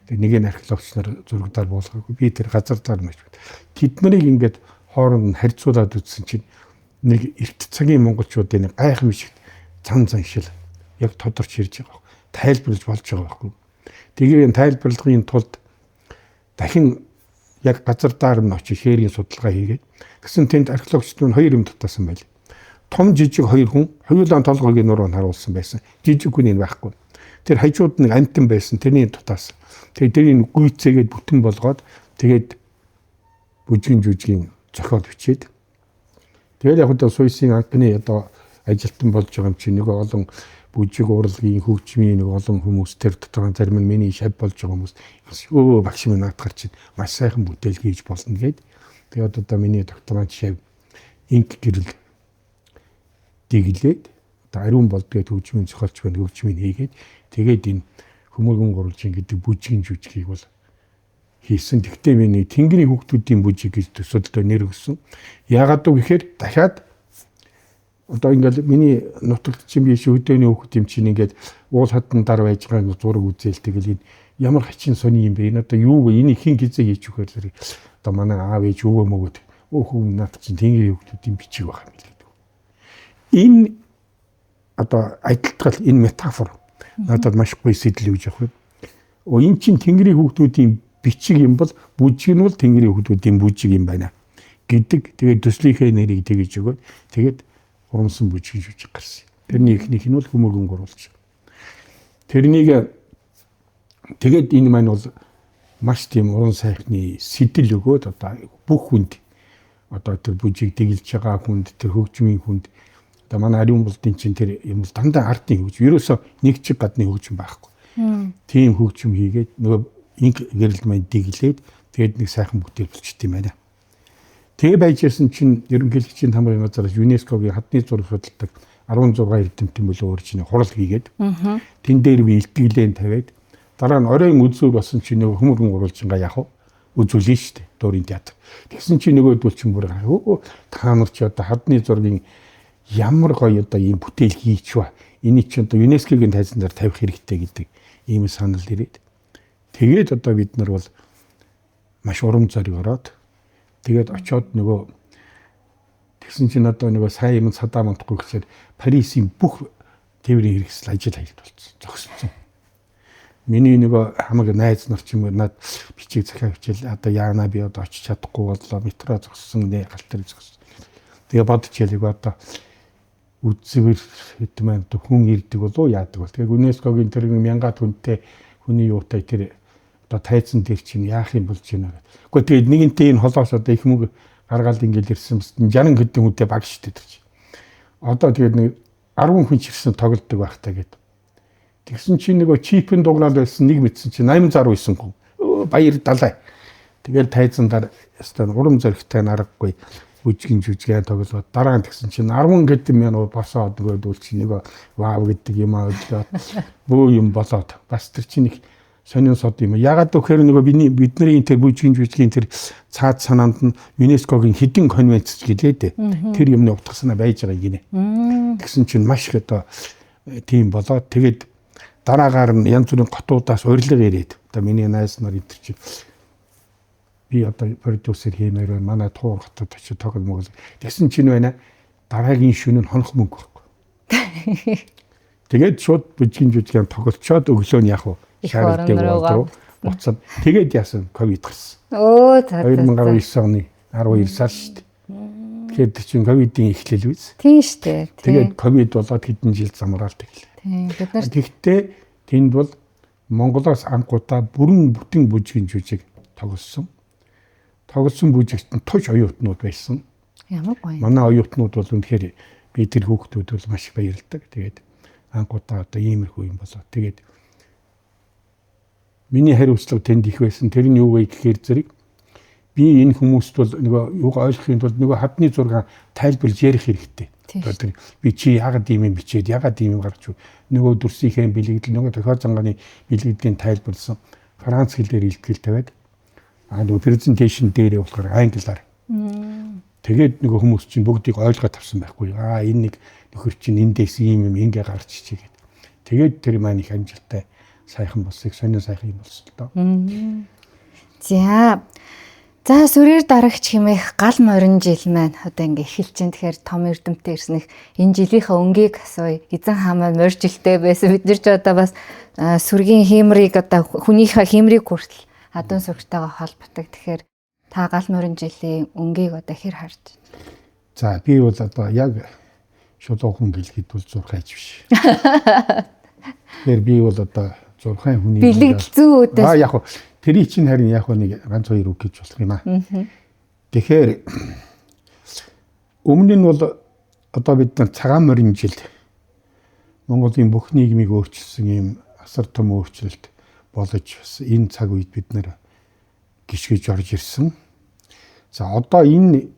Тэр нэг нь археологч нар зурагдаар буулгаагүй. Би тэр газар дээр маш бат. Тэднийг ингээд хооронд нь харьцуулаад үзсэн чинь нэг эрт цагийн монголчуудын гайхамшигт цан шил яг тодорч ирж байгаа. Тайлбарлаж болж байгаа байхгүй. Тэгээд тайлбарлахын тулд дахин яг газар дээр нь очиж хээрийн судалгаа хийгээд тэгсэн тэнд археологчид нь 2 юм дутаасан байл. Том жижиг 2 хүн хоёулаа толгойг нуруу харуулсан байсан. Жижиг хүн энэ байхгүй. Тэр хажууд нэг амтан байсан. Тэрний дутаасан. Тэгээд тэрийг гүйцээгээд бүтэн болгоод тэгээд бүжгийн зохиол бичээд тэгээд яг одоо суйсын анхны одоо ажилтан болж байгаа юм чинь нэг олон бүжиг урлагийн хөгжмийн нэг олон хүмүүс тэр дотор зарим нь миний шав болж байгаа хүмүүс өө багш минь наадгаар чинь маш сайхан бүтээл хийж болно гээд тэгээд одоо миний докторант шав инк гэрэл дэглээд одоо ариун болдгээд хөгжмийн зохиолч байна хөгжмийг хийгээд тэгээд энэ хөмөргөн гурвалжин гэдэг бүжгийн жүжигийг бол хийсэн. Тэгтээ миний тэнгэрийн хүүхдүүдийн бүжиг гэж төсөлдөө нэр өгсөн. Яагаад гэвэл дахиад одоо ингээд миний нутагт чинь би шүдөөний хүүхд юм чинь ингээд уул хатан дар байж байгаа зураг үзээл тэгэл энэ ямар хачин сони юм бэ? Энэ одоо юу вэ? Энийг хэн хизээ хийж өгөхөр зэрэг одоо манай аав ээж өвөө мөгөд өөхөө над чинь тэнгэрийн хүүхдүүдийн бичиг байгаа юм л гэдэг. Энэ одоо адилтгал энэ метафор надад маш гоё сэтэл үүж явах. Энэ чинь тэнгэрийн хүүхдүүдийн бичиг юм бол бүжиг нь бол тэнгэрийн хүүхдүүдийн бүжиг юм байна гэдэг. Тэгээд төслийнхээ нэрийг тэгж өгөөд тэгээд урамсан бүжиг жүжиг гарсан. Тэрний ихнийх нь бол хөмөргөн гурвалж. Тэрнийг тэгээд энэ маань бол маш тийм уран сайхны сэтэл өгөөд одоо бүх хүнд одоо тэр бүжиг тэгэлж байгаа хүнд тэр хөгжмийн хүнд одоо манай ариун болдын чинь тэр юм дандаа ардын хөгжим. Ерөөсөө нэг чиг гадны хөгжим байхгүй. Тийм хөгжим хийгээд нөгөө инк гэрэл маань дэглээд тэгээд нэг сайхан бүтээл болчихд юм байна. Тэгээ байж ирсэн чинь ерөнхийлөгчийн хамрын газраас ЮНЕСКОгийн хадны зураг судалдаг 16 эрдэмтэн болоо өөрчний хурал хийгээд тэн дээр би илтгэлэн тавиад дараа нь оройн үзүүр болсон чинь нөгөө хүмүүрэн уруулжингаа яах вэ? Үзүүлнэ шүү дээ. Дөрийн театр. Тэгсэн чинь нөгөөдөл чинь бүр та нар ч одоо хадны зургийн ямар гоё одоо ийм бүтээл хийчихва. Энийг ч одоо ЮНЕСКОгийн тайзан дээр тавих хэрэгтэй гэдэг ийм санал ирээд. Тэгээд одоо бид нар бол маш урам зориг ороод тэгээд очиод нөгөө тэгсэн чинь одоо нөгөө сайн юм Садам унтахгүй гэхээр Парисын бүх тээврийн хэрэгсэл ажил хайлт болсон. Зогссон. Миний нөгөө хамаг найз нар ч юм уу над бичиг захиа хичээл одоо яана би одоо очиж чадахгүй боллоо метро зогссон нэ галтар зогссон. Тэгээ бодож ялэг одоо үзэвэр хэд маань одоо хүн ирдэг болоо яадаг бол. Тэгээ ЮНЕСКОгийн тэр мянга хүнтэй хүний юутай тэр одоо тайзан дээр чинь яах юм болж байна гэдэг. Гэхдээ тэгээд нэгэнтээ энэ холоос одоо их мөнгө гаргаад ингээл ирсэн 60 хэдэн хүнтэй баг штэ тэр чинь. Одоо тэгээд нэг 10 хүн ч ирсэн тоглодог байхтаа гэдэг. Тэгсэн чинь нөгөө чипэн дугнаад байсан нэг мэдсэн чинь 869 хүн. Баяр далай. Тэгэл тайзандаар ястаа урам зоригтой наргагүй үжигэн жүжигэн тоглоод дараа нь тэгсэн чинь 10 гэдэг мянга босоод нөгөө дүүл чинь нэг вау гэдэг юм аа өглөө бөө юм болоод бас тэр чинь их сонин сод юм. Ягаад гэхээр нөгөө бидний тэр бүжгийн жүжигэн тэр цаад санаанд нь ЮНЕСКОгийн хэдэн конвенц гэлээ дээ. Тэр юмны утгаснаа байж байгаа гинэ. Тэгсэн чинь маш их одоо тийм болоод тэгээд дараагаар нь янз бүрийн готуудаас урилга ирээд одоо миний найз нар энэ чинь би одоо продюсер хиймээр байна. Манай туур хотод очиж тоглоом. Тэгсэн чинь байна. Дараагийн шөнө нь хонох мөнгө байхгүй. Тэгээд шууд бүжгийн жүжигэн тоглолцоод өглөө нь яг шаарддаг болов. Буцаад тэгээд яасан ковид гарсан. Өө за. 2019 оны 12 сар шүү дээ. Тэгэхээр чинь ковидын эхлэл үз. Тийм шүү дээ. Тэгээд ковид болоод хэдэн жил замраал тэглээ. Тийм бид нар гэхдээ тэнд бол Монголоос анхудаа бүрэн бүтэн бүжгийн жүжиг тоглосон. Тоглосон бүжигт нь туш оюутнууд байсан. ямар гоё. Манай оюутнууд бол үнэхээр би тэр хүүхдүүд бол маш баярлдаг. Тэгээд анхудаа одоо иймэрхүү юм болоо. Тэгээд миний хариуцлага тэнд их байсан. Тэр нь юу вэ гэхээр зэрэг би энэ хүмүүст бол нөгөө юуг ойлгохын тулд нөгөө хадны зураг тайлбарлаж ярих хэрэгтэй. Тэр би чи ягаад ийм юм бичээд ягаад ийм юм гарч нөгөө дүрсийнхээ бэлэгдэл нөгөө тохиол занганы бэлэгдэлийн тайлбарлсан франц хэлээр илтгэл тавиад нөгөө презентацийн дээрээ болохоор англиар. Тэгээд нөгөө хүмүүс чинь бүгдийг ойлгоод авсан байхгүй. Энэ нэг нөхөр чинь эндээс ийм юм ингээ гарч ичээ гэдэг. Тэгээд тэр маань их амжилттай сайхан болсыг сонин сайхан юм болсон л доо. За сүрээр дарагч хэмээх гал морин жил маань одоо ингээ эхэлж чинь тэгэхээр том эрдэмтэн ирснэх энэ жилийнхээ өнгийг асууя. Эзэн хаамаа моржилтэй байсан. Бид нар ч одоо бас сүргийн хиймрийг одоо хүнийхээ хиймрийг хүртэл адуун сүргтэйгээ холбодог. Тэгэхээр та гал морин жилийн өнгийг одоо хэр харж байна? За би бол одоо яг шулуухан гэлгээд бол 6 хайж биш. Тэгэхээр би бол одоо 6 хүний бэлэгдэлцүү үдээс яг тэрий чинь харин яг нэг ганц хоёр үг гэж болох юм аа. Тэгэхээр өмнө нь бол одоо бид нар цагаан морин жил Монголын бүх нийгмийг өөрчилсөн ийм асар том өөрчлөлт болж энэ цаг үед бид нар гიშгэж орж ирсэн. За одоо энэ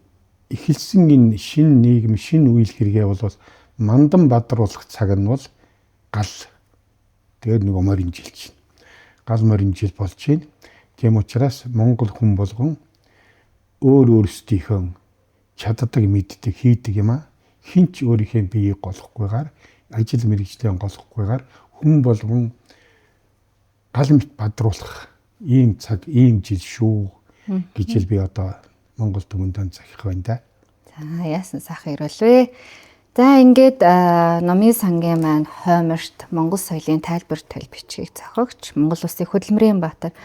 эхэлсэн энэ шинэ нийгэм, шинэ үйл хэрэгээ бол мандан бадруулах цаг нь бол гал. Тэгээд нэг морин жил чинь. Гал морин жил болж байна. Тийм учраас Монгол хүн болгон өөрөөсдийнхөө чаддаг, мэддэг, хийдэг юм аа. Хинч өөрийнхөө биеийг голохгүйгээр, ажил мэргэжлээ голохгүйгээр хүн болгон гал мэт бадруулах ийм цаг, ийм жил шүү гэж л би одоо Монгол түмэндээ захих байна да. За яасан сах ирүүлвэ. За ингээд номын сангийн маань хойморт Монгол соёлын тайлбар төл бичгийг зохиогч Монгол Улсын хөдөлмөрийн баатар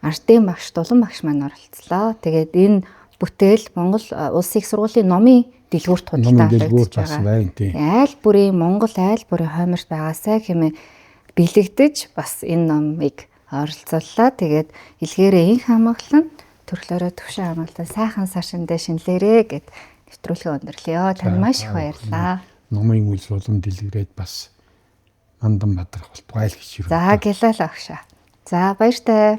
Ардын багш Дулан багш маань оролцлоо. Тэгээд энэ бүтээл Монгол Улсын их сургуулийн номын дэлгүүрт худалдаж байна. Айл бүрийн Монгол айл бүрийн хойморт байгаасай хэмээн бэлэгдэж бас энэ номыг оролцууллаа. Тэгээд илгээрээ инх хамгаалан төрлөөрөө төвшин хамгаалан сайхан саршиндээ шинэлэрээ гэд нэвтрүүлгээ өндөрлөё. Танд маш их баярлалаа. Номын үйл болон дэлгэрээд бас мандан бадрах болтугай л гэж юу. За гэлээ л агшаа. За баяртай.